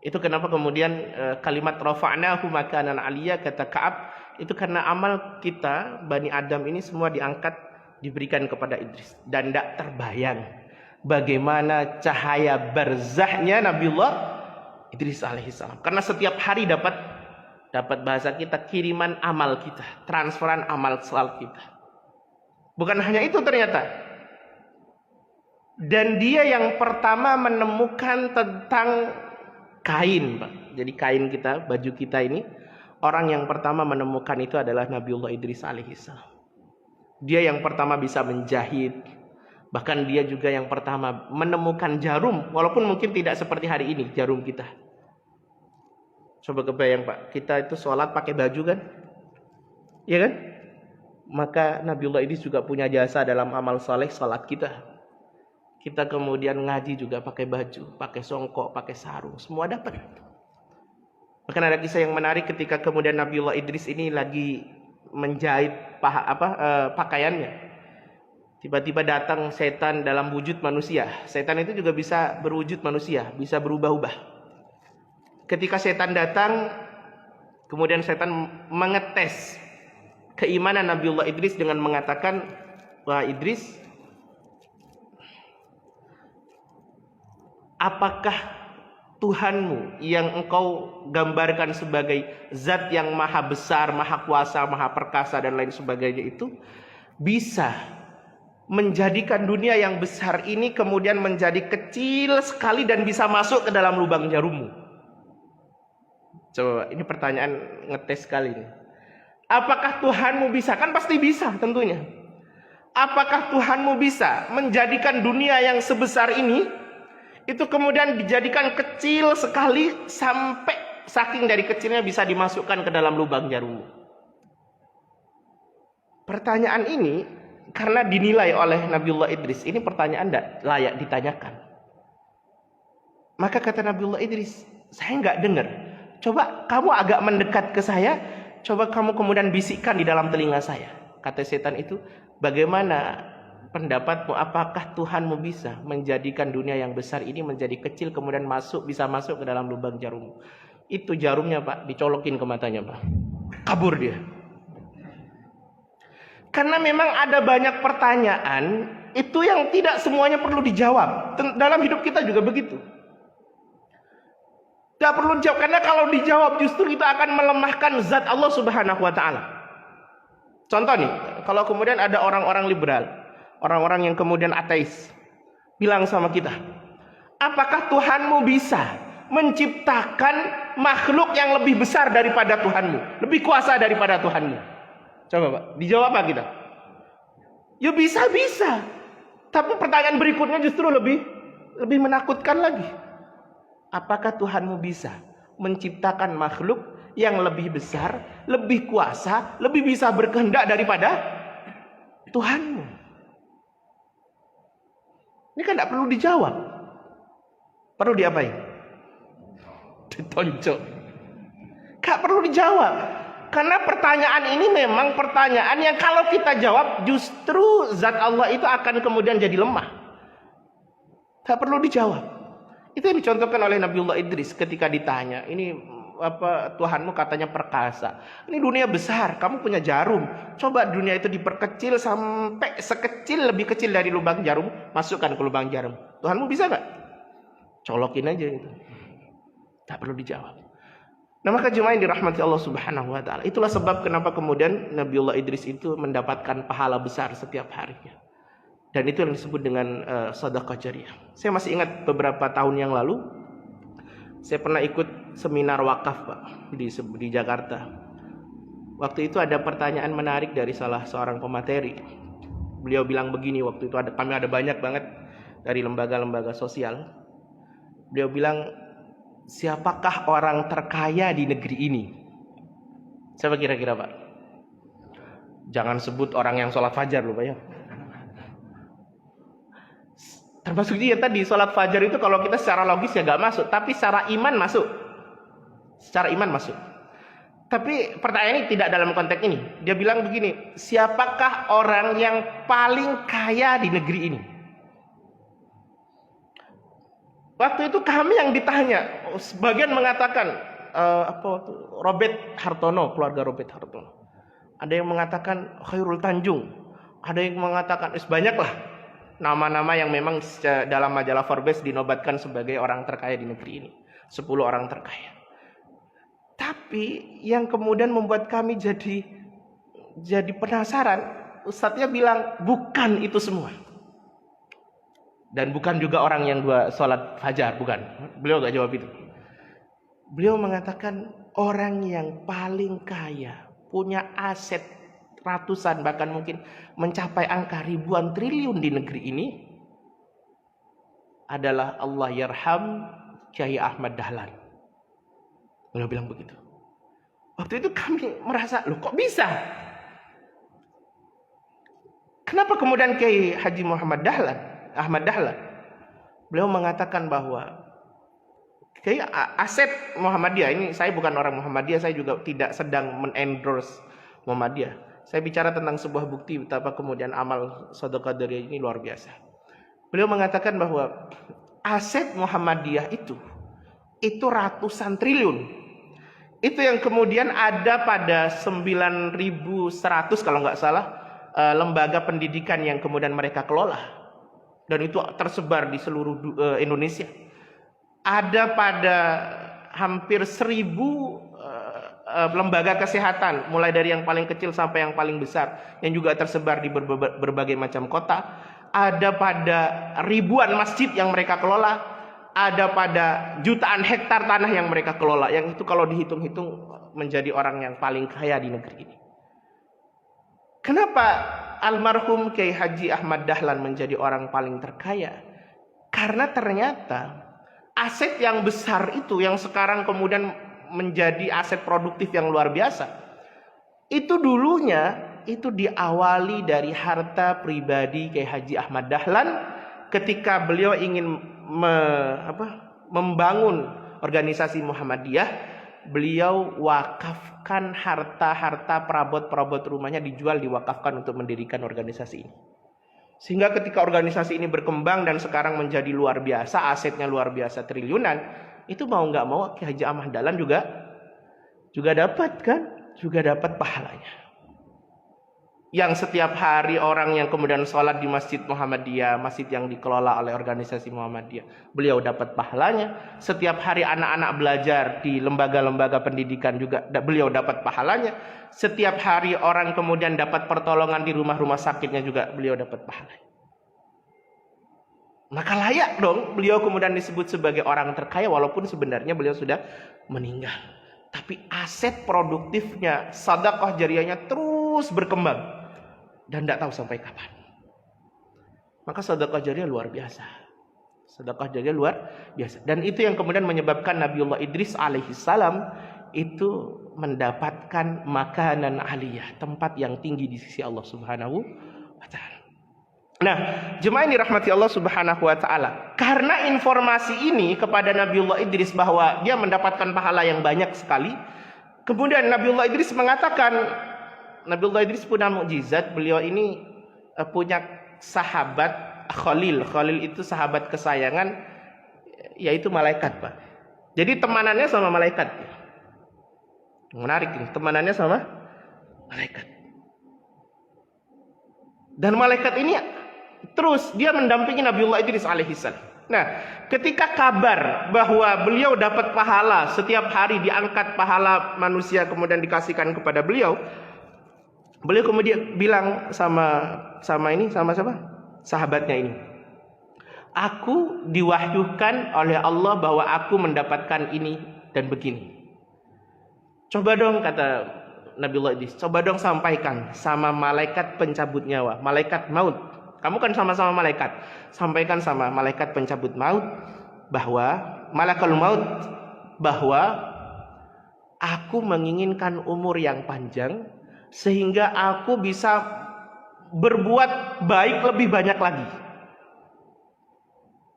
Itu kenapa kemudian kalimat rafa'nahu makanan aliyya, kata Ka'ab, itu karena amal kita Bani Adam ini semua diangkat, diberikan kepada Idris. Dan tidak terbayang bagaimana cahaya barzahnya Nabiullah Idris alaihissalam. Karena setiap hari dapat bahasa kita kiriman amal kita, transferan amal sel kita. Bukan hanya itu ternyata. Dan dia yang pertama menemukan tentang kain, Pak. Jadi kain kita, baju kita ini, orang yang pertama menemukan itu adalah Nabiullah Idris alaihissalam. Dia yang pertama bisa menjahit. Bahkan dia juga yang pertama menemukan jarum, walaupun mungkin tidak seperti hari ini jarum kita. Coba kebayang, Pak, kita itu sholat pakai baju kan? Iya kan? Maka Nabiullah Idris juga punya jasa dalam amal saleh sholat kita. Kita kemudian ngaji juga pakai baju, pakai songkok, pakai sarung, semua dapat. Bahkan ada kisah yang menarik ketika kemudian Nabiullah Idris ini lagi menjahit pakaiannya. Tiba-tiba datang setan dalam wujud manusia. Setan itu juga bisa berwujud manusia, bisa berubah-ubah. Ketika setan datang, kemudian setan mengetes keimanan Nabiullah Idris dengan mengatakan, "Wah Idris, apakah Tuhanmu yang engkau gambarkan sebagai zat yang maha besar, maha kuasa, maha perkasa dan lain sebagainya itu bisa menjadikan dunia yang besar ini kemudian menjadi kecil sekali dan bisa masuk ke dalam lubang jarummu?" Coba, ini pertanyaan ngetes sekali ini. Apakah Tuhanmu bisa? Kan pasti bisa tentunya. Apakah Tuhanmu bisa menjadikan dunia yang sebesar ini itu kemudian dijadikan kecil sekali sampai saking dari kecilnya bisa dimasukkan ke dalam lubang jarum? Pertanyaan ini karena dinilai oleh Nabiullah Idris, ini pertanyaan tidak layak ditanyakan. Maka kata Nabiullah Idris, saya nggak dengar. Coba kamu agak mendekat ke saya, coba kamu kemudian bisikkan di dalam telinga saya. Kata setan itu, bagaimana pendapatmu, apakah Tuhanmu bisa menjadikan dunia yang besar ini menjadi kecil kemudian bisa masuk ke dalam lubang jarum? Itu jarumnya, Pak, dicolokin ke matanya, Pak. Kabur dia. Karena memang ada banyak pertanyaan itu yang tidak semuanya perlu dijawab. Dalam hidup kita juga begitu. Tidak perlu dijawab, karena kalau dijawab justru itu akan melemahkan zat Allah Subhanahu wa Ta'ala. Contoh nih, kalau kemudian ada orang-orang liberal, orang-orang yang kemudian ateis, bilang sama kita, apakah Tuhanmu bisa menciptakan makhluk yang lebih besar daripada Tuhanmu, lebih kuasa daripada Tuhanmu? Coba Pak, dijawab apa kita? Ya bisa. Tapi pertanyaan berikutnya justru lebih menakutkan lagi. Apakah Tuhanmu bisa menciptakan makhluk yang lebih besar, lebih kuasa, lebih bisa berkehendak daripada Tuhanmu? Ini kan tidak perlu dijawab. Perlu diapain? Ditonjok. Gak perlu dijawab. Karena pertanyaan ini memang pertanyaan yang kalau kita jawab justru zat Allah itu akan kemudian jadi lemah. Gak perlu dijawab. Itu yang dicontohkan oleh Nabiullah Idris ketika ditanya, ini apa Tuhanmu katanya perkasa. Ini dunia besar, kamu punya jarum. Coba dunia itu diperkecil sampai lebih kecil dari lubang jarum, masukkan ke lubang jarum. Tuhanmu bisa gak? Colokin aja itu. Tak perlu dijawab. Nah, maka jemaah yang dirahmati Allah Subhanahu wa Ta'ala, itulah sebab kenapa kemudian Nabiullah Idris itu mendapatkan pahala besar setiap harinya. Dan itu yang disebut dengan sedekah jariyah. Saya masih ingat beberapa tahun yang lalu saya pernah ikut seminar wakaf, Pak, di Jakarta. Waktu itu ada pertanyaan menarik dari salah seorang pemateri. Beliau bilang begini, waktu itu kami ada banyak banget dari lembaga-lembaga sosial. Beliau bilang, siapakah orang terkaya di negeri ini? Siapa kira-kira, Pak? Jangan sebut orang yang sholat fajar loh, Pak ya. Termasuk dia tadi, sholat fajar itu kalau kita secara logis ya gak masuk, tapi secara iman masuk. Secara iman masuk. Tapi pertanyaan ini tidak dalam konteks ini. Dia bilang begini, siapakah orang yang paling kaya di negeri ini? Waktu itu kami yang ditanya, sebagian mengatakan Robert Hartono, keluarga Robert Hartono. Ada yang mengatakan Khairul Tanjung, ada yang mengatakan banyaklah nama-nama yang memang dalam majalah Forbes dinobatkan sebagai orang terkaya di negeri ini. 10 orang terkaya. Tapi yang kemudian membuat kami jadi penasaran, ustadznya bilang bukan itu semua. Dan bukan juga orang yang sholat fajar, bukan. Beliau gak jawab itu. Beliau mengatakan orang yang paling kaya, punya aset ratusan bahkan mungkin mencapai angka ribuan triliun di negeri ini adalah Allah yarham Kiai Ahmad Dahlan. Beliau bilang begitu. Waktu itu kami merasa, loh kok bisa? Kenapa kemudian Kiai Haji Ahmad Dahlan? Beliau mengatakan bahwa Kiai aset Muhammadiyah, ini saya bukan orang Muhammadiyah, saya juga tidak sedang men-endorse Muhammadiyah. Saya bicara tentang sebuah bukti betapa kemudian amal sedekah jariyah ini luar biasa. Beliau mengatakan bahwa aset Muhammadiyah itu ratusan triliun. Itu yang kemudian ada pada 9.100 kalau nggak salah lembaga pendidikan yang kemudian mereka kelola. Dan itu tersebar di seluruh Indonesia. Ada pada hampir 1.000 lembaga kesehatan, mulai dari yang paling kecil sampai yang paling besar, yang juga tersebar di berbagai macam kota. Ada pada ribuan masjid yang mereka kelola. Ada pada jutaan hektar tanah yang mereka kelola. Yang itu kalau dihitung-hitung menjadi orang yang paling kaya di negeri ini. Kenapa almarhum Kiai Haji Ahmad Dahlan menjadi orang paling terkaya? Karena ternyata aset yang besar itu yang sekarang kemudian menjadi aset produktif yang luar biasa, itu dulunya itu diawali dari harta pribadi Kiai Haji Ahmad Dahlan ketika beliau ingin membangun organisasi Muhammadiyah. Beliau wakafkan harta-harta perabot-perabot rumahnya, dijual, diwakafkan untuk mendirikan organisasi ini. Sehingga ketika organisasi ini berkembang dan sekarang menjadi luar biasa, asetnya luar biasa triliunan, itu mau nggak mau Kiai Haji Ahmad Dahlan juga dapat kan, juga dapat pahalanya. Yang setiap hari orang yang kemudian sholat di Masjid Muhammadiyah, masjid yang dikelola oleh organisasi Muhammadiyah, beliau dapat pahalanya. Setiap hari anak-anak belajar di lembaga-lembaga pendidikan juga beliau dapat pahalanya. Setiap hari orang kemudian dapat pertolongan di rumah-rumah sakitnya juga beliau dapat pahalanya. Maka layak dong beliau kemudian disebut sebagai orang terkaya walaupun sebenarnya beliau sudah meninggal. Tapi aset produktifnya, sedekah jariyahnya terus berkembang. Dan tidak tahu sampai kapan. Maka sedekah jariyah luar biasa. Sedekah jariyah luar biasa. Dan itu yang kemudian menyebabkan Nabiullah Idris alaihissalam itu mendapatkan makanan aliyah, tempat yang tinggi di sisi Allah Subhanahu wa taala. Nah, jemaah yang dirahmati Allah Subhanahu wa taala, karena informasi ini kepada Nabiullah Idris bahwa dia mendapatkan pahala yang banyak sekali, kemudian Nabiullah Idris mengatakan, Nabiullah Idris punya mukjizat. Beliau ini punya sahabat Khalil. Khalil itu sahabat kesayangan, yaitu malaikat, Pak. Jadi temanannya sama malaikat. Menarik ini, temanannya sama malaikat. Dan malaikat ini terus dia mendampingi Nabiullah Idris alaihissalam. Nah, ketika kabar bahwa beliau dapat pahala setiap hari, diangkat pahala manusia kemudian dikasihkan kepada beliau, beliau kemudian bilang sama siapa? sahabatnya ini. Aku diwahyukan oleh Allah bahwa aku mendapatkan ini dan begini. Coba dong, kata Nabiullah Idris, coba dong sampaikan sama malaikat pencabut nyawa, malaikat maut. Kamu kan sama-sama malaikat. Sampaikan sama malaikat pencabut maut bahwa malakul maut bahwa aku menginginkan umur yang panjang sehingga aku bisa berbuat baik lebih banyak lagi.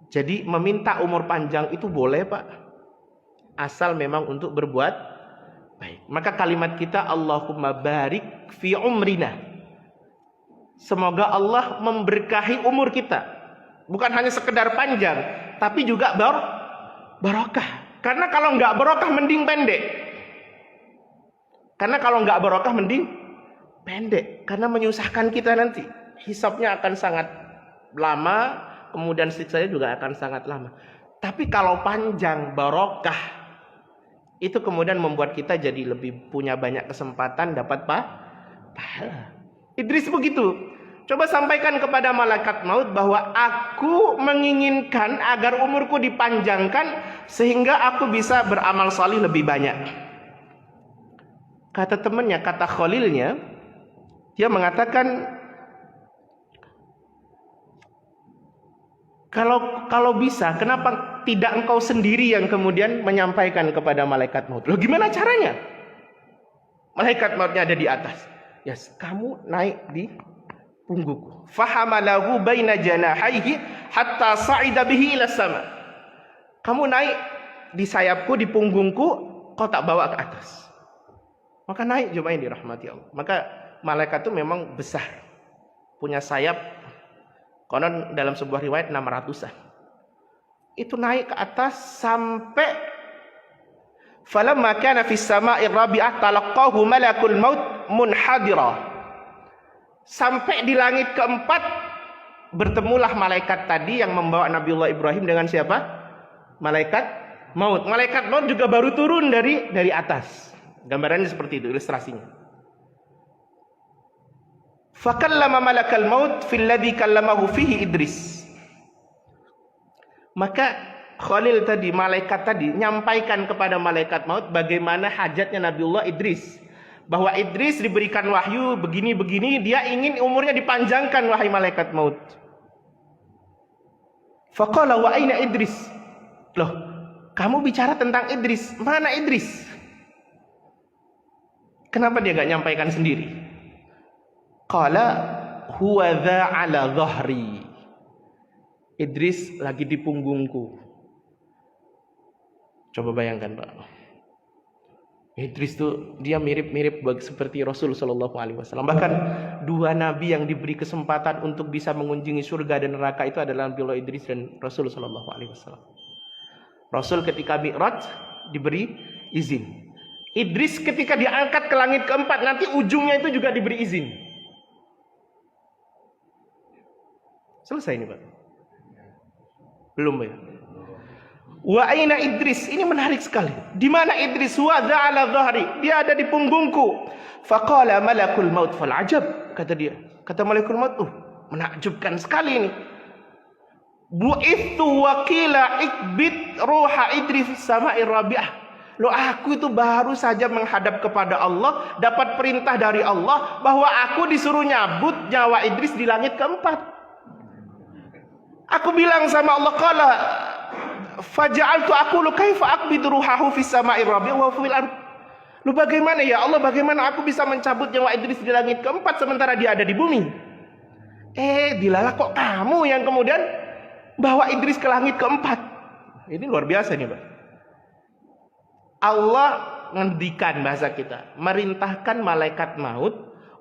Jadi meminta umur panjang itu boleh, Pak, asal memang untuk berbuat baik. Maka kalimat kita Allahumma barik fi umrina. Semoga Allah memberkahi umur kita. Bukan hanya sekedar panjang, tapi juga barokah. Karena kalau nggak barokah mending pendek. Karena menyusahkan kita nanti. Hisabnya akan sangat lama, kemudian siksanya juga akan sangat lama. Tapi kalau panjang barokah, itu kemudian membuat kita jadi lebih punya banyak kesempatan dapat pahala. Idris begitu. Coba sampaikan kepada malaikat maut bahwa aku menginginkan agar umurku dipanjangkan sehingga aku bisa beramal salih lebih banyak. Kata temannya, kata khalilnya, dia mengatakan, kalau bisa, kenapa tidak engkau sendiri yang kemudian menyampaikan kepada malaikat maut? Loh, gimana caranya? Malaikat mautnya ada di atas. Yes, kamu naik di punggungku. Fahamalahu baina janahaihi hatta sa'ida bihi ila sama. Kamu naik di sayapku, di punggungku, kau tak bawa ke atas. Maka naik, jemaah yang dirahmati Allah. Maka malaikat itu memang besar, punya sayap. Konon dalam sebuah riwayat 600-an. Itu naik ke atas sampai falamma kana fis sama'i rabi'ah talaqahu malakul maut munhadira. Sampai di langit keempat bertemulah malaikat tadi yang membawa Nabiullah Ibrahim dengan siapa? Malaikat maut. Malaikat maut juga baru turun dari atas. Gambarannya seperti itu, ilustrasinya. Fakallama malakal maut fil ladzi kallamahu fihi Idris. Maka Khalil tadi, malaikat tadi nyampaikan kepada malaikat maut bagaimana hajatnya Nabiullah Idris. Bahwa Idris diberikan wahyu begini-begini, dia ingin umurnya dipanjangkan, wahai malaikat maut. Faqala wa aina Idris? Loh, kamu bicara tentang Idris, mana Idris? Kenapa dia gak nyampaikan sendiri? Qala huwa dha ala dhahri. Idris lagi di punggungku. Coba bayangkan, Pak. Idris tuh dia mirip-mirip seperti Rasul Shallallahu Alaihi Wasallam. Bahkan dua nabi yang diberi kesempatan untuk bisa mengunjungi surga dan neraka itu adalah Nabiullah Idris dan Rasul Shallallahu Alaihi Wasallam. Rasul ketika Mi'raj diberi izin. Idris ketika diangkat ke langit keempat nanti ujungnya itu juga diberi izin. Selesai ini, Pak. Belum, ya? Wa aina Idris? Ini menarik sekali. Di mana Idris? Wa ala dhahri. Dia ada di punggungku. Faqala malakul maut fal ajab. Kata dia. Kata malakul maut, menakjubkan sekali ini. Bu'ithu wa qila ikbit ruha Idris sama'i rabi'ah. Loh, aku itu baru saja menghadap kepada Allah, dapat perintah dari Allah bahwa aku disuruh nyabut nyawa Idris di langit keempat. Aku bilang sama Allah, qala faja'altu aqulu kaifa aqbidu ruhahu fis sama'i rabi'ah wa fil ard. Lu bagaimana ya Allah, bagaimana aku bisa mencabut nyawa Idris di langit keempat sementara dia ada di bumi? Dilalah kok kamu yang kemudian bawa Idris ke langit keempat. Ini luar biasa nih, Pak. Allah ngendikan, bahasa kita, merintahkan malaikat maut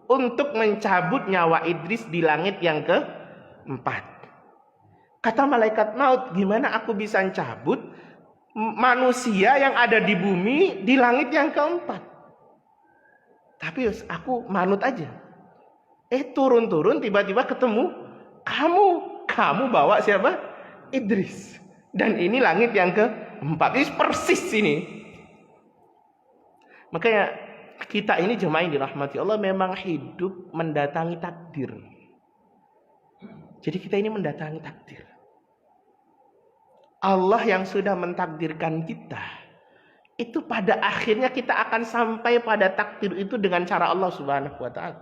untuk mencabut nyawa Idris di langit yang keempat. Kata malaikat maut, gimana aku bisa mencabut manusia yang ada di bumi di langit yang keempat? Tapi aku manut aja. Turun-turun tiba-tiba ketemu kamu bawa siapa? Idris. Dan ini langit yang keempat. Ini persis ini. Makanya kita ini jemaah yang dirahmati Allah memang hidup mendatangi takdir. Jadi kita ini mendatangi takdir. Allah yang sudah mentakdirkan kita, itu pada akhirnya kita akan sampai pada takdir itu dengan cara Allah Subhanahu wa Ta'ala.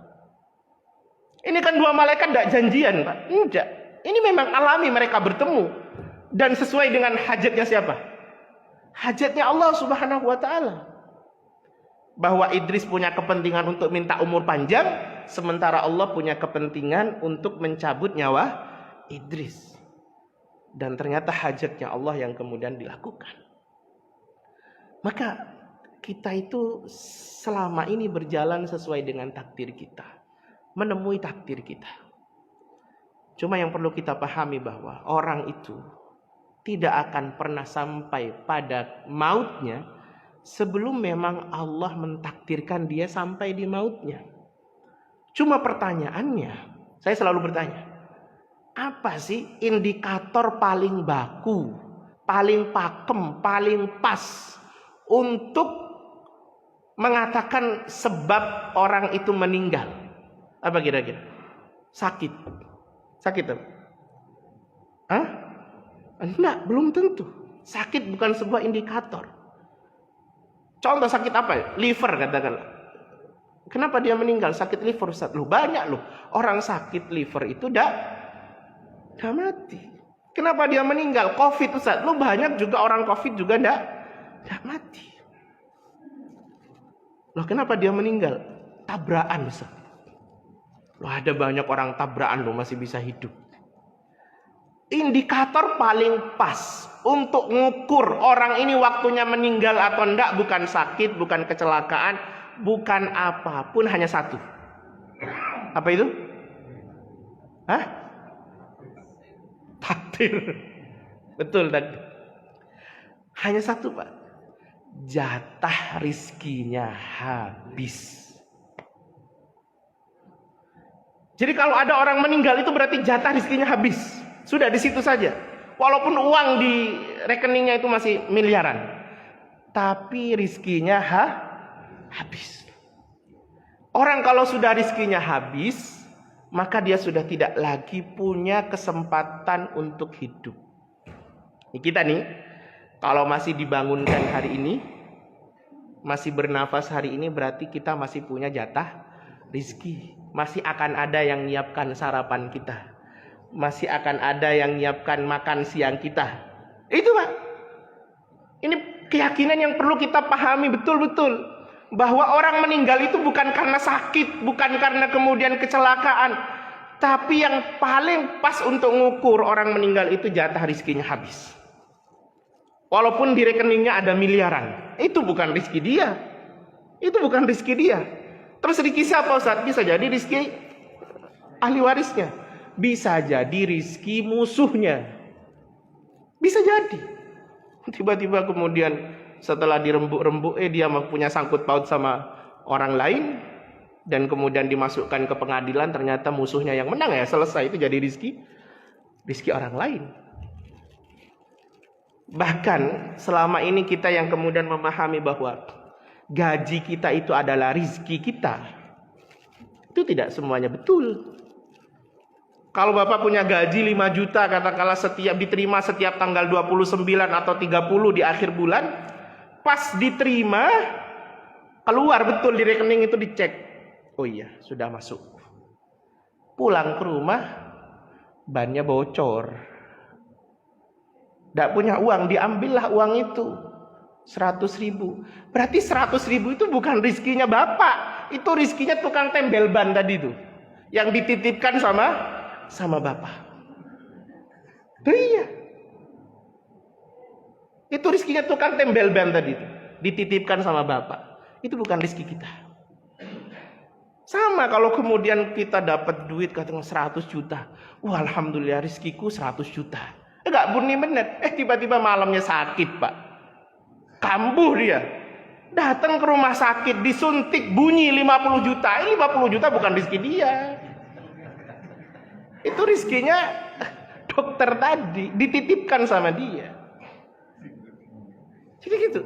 Ini kan dua malaikat tidak janjian, Pak. Tidak. Ini memang alami mereka bertemu. Dan sesuai dengan hajatnya siapa? Hajatnya Allah Subhanahu wa Ta'ala. Bahwa Idris punya kepentingan untuk minta umur panjang, sementara Allah punya kepentingan untuk mencabut nyawa Idris. Dan ternyata hajatnya Allah yang kemudian dilakukan. Maka kita itu selama ini berjalan sesuai dengan takdir kita, menemui takdir kita. Cuma yang perlu kita pahami bahwa orang itu tidak akan pernah sampai pada mautnya sebelum memang Allah mentakdirkan dia sampai di mautnya. Cuma pertanyaannya, saya selalu bertanya, apa sih indikator paling baku, paling pakem, paling pas untuk mengatakan sebab orang itu meninggal? Apa kira-kira? Sakit. Sakit apa? Hah? Enggak, belum tentu. Sakit bukan sebuah indikator. Contoh sakit apa ya? Liver katakanlah. Kenapa dia meninggal? Sakit liver, Ustaz. Loh, banyak loh. Orang sakit liver itu dah mati. Kenapa dia meninggal? Covid, Ustaz. Loh, banyak juga orang Covid juga dah mati. Loh, kenapa dia meninggal? Tabrakan, Ustaz. Loh, ada banyak orang tabrakan loh masih bisa hidup. Indikator paling pas untuk ngukur orang ini waktunya meninggal atau enggak bukan sakit, bukan kecelakaan, bukan apapun, hanya satu. Apa itu? Hah? Takdir. Betul, takdir. Hanya satu, Pak. Jatah rizkinya habis. Jadi kalau ada orang meninggal itu berarti jatah rizkinya habis. Sudah di situ saja. Walaupun uang di rekeningnya itu masih miliaran, tapi rizkinya habis. Orang kalau sudah rizkinya habis, maka dia sudah tidak lagi punya kesempatan untuk hidup. Ini kita nih, kalau masih dibangunkan hari ini, masih bernafas hari ini, berarti kita masih punya jatah rizki. Masih akan ada yang nyiapkan sarapan kita. Masih akan ada yang nyiapkan makan siang kita. Itu, Pak. Ini keyakinan yang perlu kita pahami betul-betul. Bahwa orang meninggal itu bukan karena sakit, bukan karena kemudian kecelakaan. Tapi yang paling pas untuk ngukur orang meninggal itu jatah rizkinya habis. Walaupun di rekeningnya ada miliaran. Itu bukan rizki dia. Itu bukan rizki dia. Terus rizki siapa, Ustaz? Bisa jadi rizki ahli warisnya. Bisa jadi rizki musuhnya. Bisa jadi. Tiba-tiba kemudian setelah dirembuk-rembuk, dia punya sangkut paut sama orang lain. Dan kemudian dimasukkan ke pengadilan, ternyata musuhnya yang menang, ya selesai. Itu jadi rizki orang lain. Bahkan selama ini kita yang kemudian memahami bahwa gaji kita itu adalah rizki kita, itu tidak semuanya betul. Kalau Bapak punya gaji 5 juta, katakanlah diterima setiap tanggal 29 atau 30 di akhir bulan, pas diterima, keluar betul di rekening itu dicek. Oh iya, sudah masuk. Pulang ke rumah, bannya bocor. Tidak punya uang, diambillah uang itu. 100.000. Berarti 100.000 itu bukan rizkinya Bapak. Itu rizkinya tukang tembel ban tadi itu. Yang dititipkan sama Bapak. Iya. Itu rizkinya tukang tembel ban tadi itu. Dititipkan sama Bapak. Itu bukan rizki kita. Sama kalau kemudian kita dapat duit katakan 100 juta. Wah, alhamdulillah rizkiku 100 juta. Enggak murni benar. Tiba-tiba malamnya sakit, Pak. Kambuh dia. Datang ke rumah sakit, disuntik, bunyi 50 juta. Ini 50 juta bukan rizki dia. Itu rizkinya dokter tadi, dititipkan sama dia. Jadi gitu.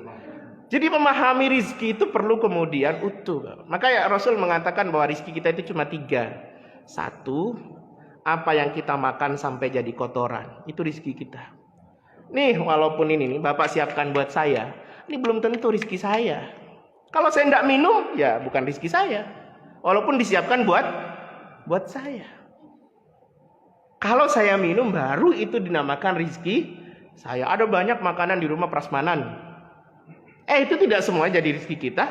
Jadi memahami rizki itu perlu kemudian utuh. Maka ya Rasul mengatakan bahwa rizki kita itu cuma 3. 1, apa yang kita makan sampai jadi kotoran, itu rezeki kita. Nih, walaupun ini nih Bapak siapkan buat saya, ini belum tentu rezeki saya. Kalau saya tidak minum, ya bukan rezeki saya. Walaupun disiapkan buat saya. Kalau saya minum, baru itu dinamakan rezeki saya. Ada banyak makanan di rumah prasmanan. Itu tidak semua jadi rezeki kita,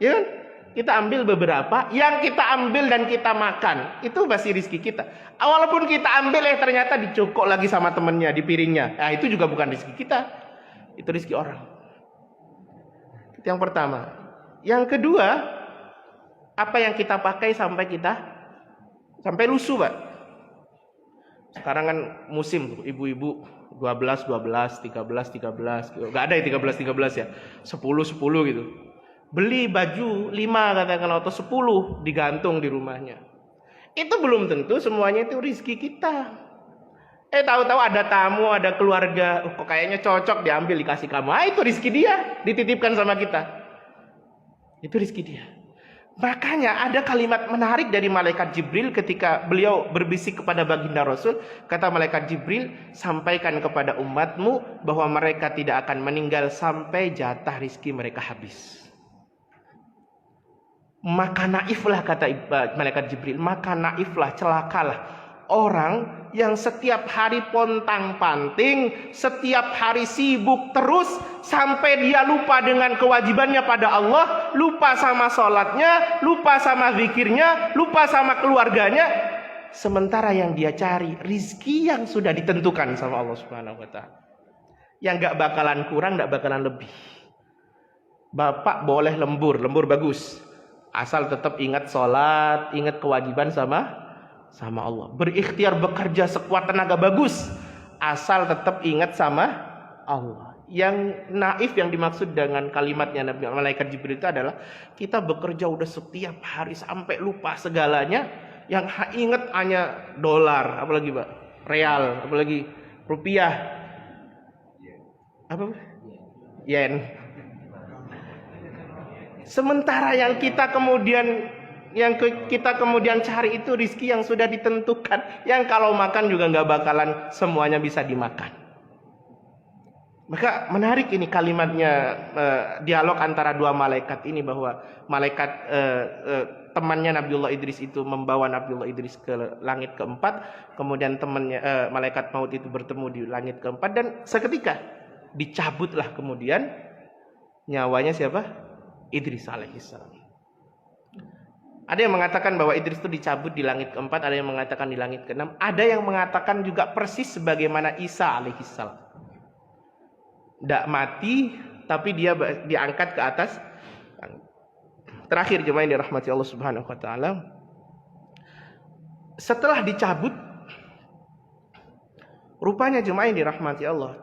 ya kan? Kita ambil beberapa, yang kita ambil dan kita makan, itu masih rezeki kita. Walaupun kita ambil, ternyata dicukok lagi sama temennya di piringnya. Itu juga bukan rezeki kita. Itu rezeki orang. Itu yang pertama. Yang kedua, apa yang kita pakai sampai lusuh, Pak. Sekarang kan musim, ibu-ibu 12, 13. Gak ada ya 13 ya. 10 gitu. Beli baju 5 katakanlah atau 10 digantung di rumahnya. Itu belum tentu semuanya itu rezeki kita. Tahu-tahu ada tamu, ada keluarga, kok kayaknya cocok, diambil dikasih kamu. Itu rezeki dia, dititipkan sama kita. Itu rezeki dia. Makanya ada kalimat menarik dari malaikat Jibril ketika beliau berbisik kepada baginda Rasul. Kata malaikat Jibril, sampaikan kepada umatmu bahwa mereka tidak akan meninggal sampai jatah rezeki mereka habis. Maka naiflah, kata malaikat Jibril, maka naiflah, celakalah orang yang setiap hari pontang-panting, setiap hari sibuk terus sampai dia lupa dengan kewajibannya pada Allah, lupa sama sholatnya, lupa sama zikirnya, lupa sama keluarganya. Sementara yang dia cari rizki yang sudah ditentukan sama Allah Subhanahu wa Ta'ala, yang gak bakalan kurang, gak bakalan lebih. Bapak boleh lembur bagus, asal tetap ingat sholat, ingat kewajiban sama Allah. Berikhtiar bekerja sekuat tenaga bagus, asal tetap ingat sama Allah. Yang naif yang dimaksud dengan kalimatnya Nabi malaikat Jibril itu adalah kita bekerja udah setiap hari sampai lupa segalanya, yang ingat hanya dolar, apalagi Pak, real, apalagi rupiah, apa? Yen. Sementara yang kita kemudian cari itu rizki yang sudah ditentukan, yang kalau makan juga nggak bakalan semuanya bisa dimakan. Maka menarik ini kalimatnya, dialog antara dua malaikat ini, bahwa malaikat temannya Nabiullah Idris itu membawa Nabiullah Idris ke langit keempat, kemudian temannya malaikat maut itu bertemu di langit keempat, dan seketika dicabutlah kemudian nyawanya siapa? Idris alaihissalam. Ada yang mengatakan bahwa Idris itu dicabut di langit keempat, ada yang mengatakan di langit keenam, ada yang mengatakan juga persis sebagaimana Isa alaihissalam. Tidak mati, tapi dia diangkat ke atas. Terakhir jemaah yang dirahmati Allah Subhanahu wa Ta'ala, setelah dicabut, rupanya jemaah yang dirahmati Allah,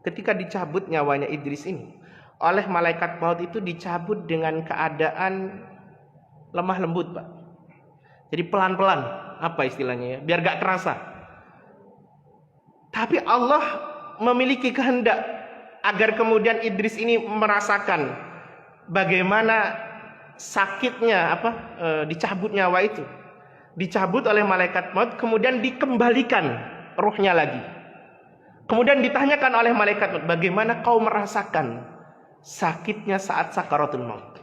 ketika dicabut nyawanya Idris ini oleh malaikat maut, itu dicabut dengan keadaan lemah lembut, Pak. Jadi pelan-pelan, apa istilahnya ya, biar gak kerasa. Tapi Allah memiliki kehendak agar kemudian Idris ini merasakan bagaimana sakitnya dicabut nyawa itu. Dicabut oleh malaikat maut, kemudian dikembalikan ruhnya lagi. Kemudian ditanyakan oleh malaikat maut, bagaimana kau merasakan sakitnya saat sakaratul maut?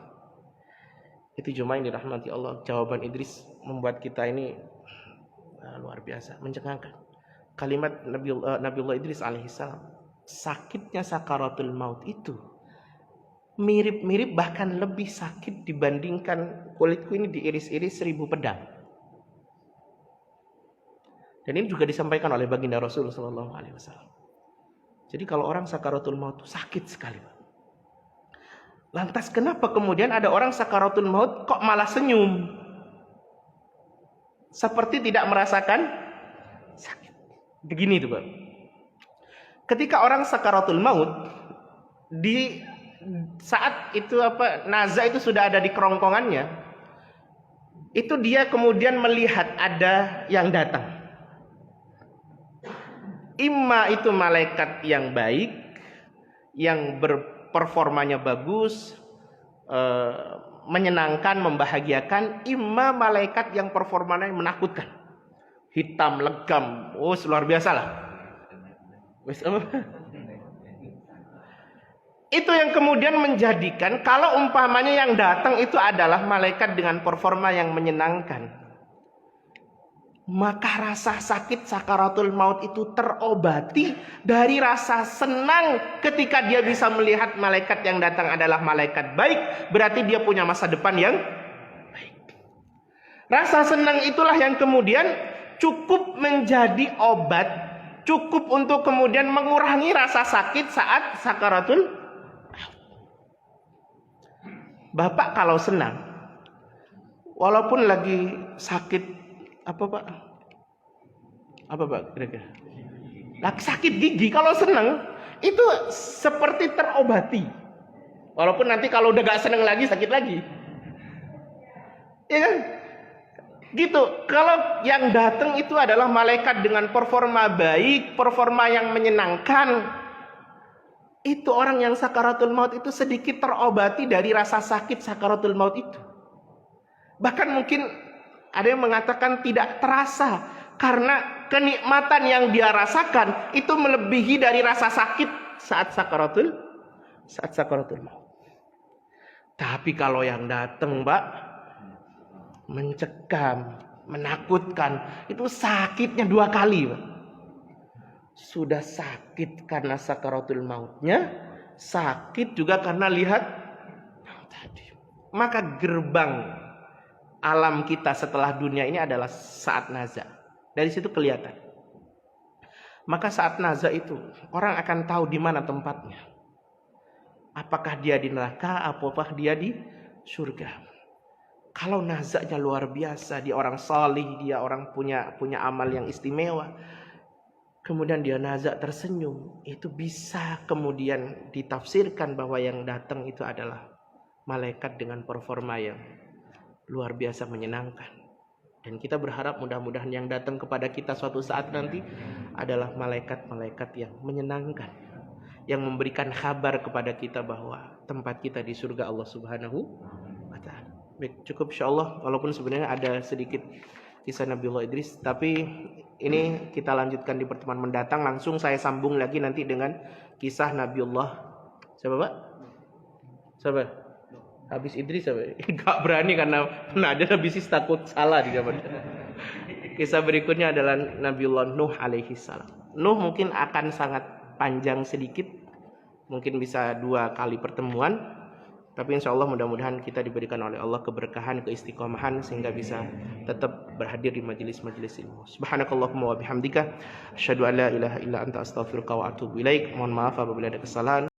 Itu jemaah yang dirahmati Allah, jawaban Idris membuat kita ini luar biasa, mencengangkan. Kalimat Nabiullah Idris alaihissalam, sakitnya sakaratul maut itu mirip-mirip, bahkan lebih sakit dibandingkan kulitku ini diiris-iris 1000 pedang. Dan ini juga disampaikan oleh baginda Rasul sallallahu alaihi wasallam. Jadi kalau orang sakaratul maut itu sakit sekali, Pak. Lantas kenapa kemudian ada orang sakaratul maut kok malah senyum? Seperti tidak merasakan sakit. Begini itu, Pak. Ketika orang sakaratul maut, di saat itu nazar itu sudah ada di kerongkongannya, itu dia kemudian melihat ada yang datang. Imma itu malaikat yang baik, yang performanya bagus, menyenangkan, membahagiakan. Imma malaikat yang performanya menakutkan. hitam legam, luar biasa lah. Itu yang kemudian menjadikan kalau umpamanya yang datang itu adalah malaikat dengan performa yang menyenangkan, maka rasa sakit sakaratul maut itu terobati dari rasa senang ketika dia bisa melihat malaikat yang datang adalah malaikat baik, berarti dia punya masa depan yang baik. Rasa senang itulah yang kemudian cukup menjadi obat, cukup untuk kemudian mengurangi rasa sakit saat sakaratul. Bapak kalau senang, walaupun lagi sakit, apa Pak kira-kira? Lagi sakit gigi, kalau senang itu seperti terobati. Walaupun nanti kalau udah gak senang lagi, sakit lagi. Ya kan? Gitu. Kalau yang datang itu adalah malaikat dengan performa baik, performa yang menyenangkan, itu orang yang sakaratul maut itu sedikit terobati dari rasa sakit sakaratul maut itu. Bahkan mungkin ada yang mengatakan tidak terasa, karena kenikmatan yang dia rasakan itu melebihi dari rasa sakit saat sakaratul maut. Tapi kalau yang datang, Mbak, mencekam, menakutkan, itu sakitnya 2 kali, Mbak. Sudah sakit karena sakaratul mautnya, sakit juga karena lihat tadi. Maka gerbang alam kita setelah dunia ini adalah saat naza. Dari situ kelihatan. Maka saat naza itu orang akan tahu di mana tempatnya. Apakah dia di neraka, apakah dia di surga. Kalau nazanya luar biasa, dia orang salih, dia orang punya amal yang istimewa, kemudian dia nazak tersenyum, itu bisa kemudian ditafsirkan bahwa yang datang itu adalah malaikat dengan performa yang luar biasa menyenangkan. Dan kita berharap mudah-mudahan yang datang kepada kita suatu saat nanti adalah malaikat-malaikat yang menyenangkan, yang memberikan kabar kepada kita bahwa tempat kita di surga Allah Subhanahu wa ta'ala. Baik, cukup insyaallah, walaupun sebenarnya ada sedikit kisah Nabiullah Idris, tapi ini kita lanjutkan di pertemuan mendatang. Langsung saya sambung lagi nanti dengan kisah Nabiullah siapa Pak? Siapa? Habis Idris siapa? Gak berani karena ada habis takut salah di zaman. Kisah berikutnya adalah Nabiullah Nuh alaihi salam. Nuh mungkin akan sangat panjang sedikit, mungkin bisa 2 kali pertemuan. Tapi insya Allah mudah-mudahan kita diberikan oleh Allah keberkahan, keistiqomahan sehingga bisa tetap berhadir di majelis-majelis ilmu. Subhanakallahumma wa bihamdika asyhadu an la ilaha illa anta astaghfiruka wa atubu ilaik. Mohon maaf apabila ada kesalahan.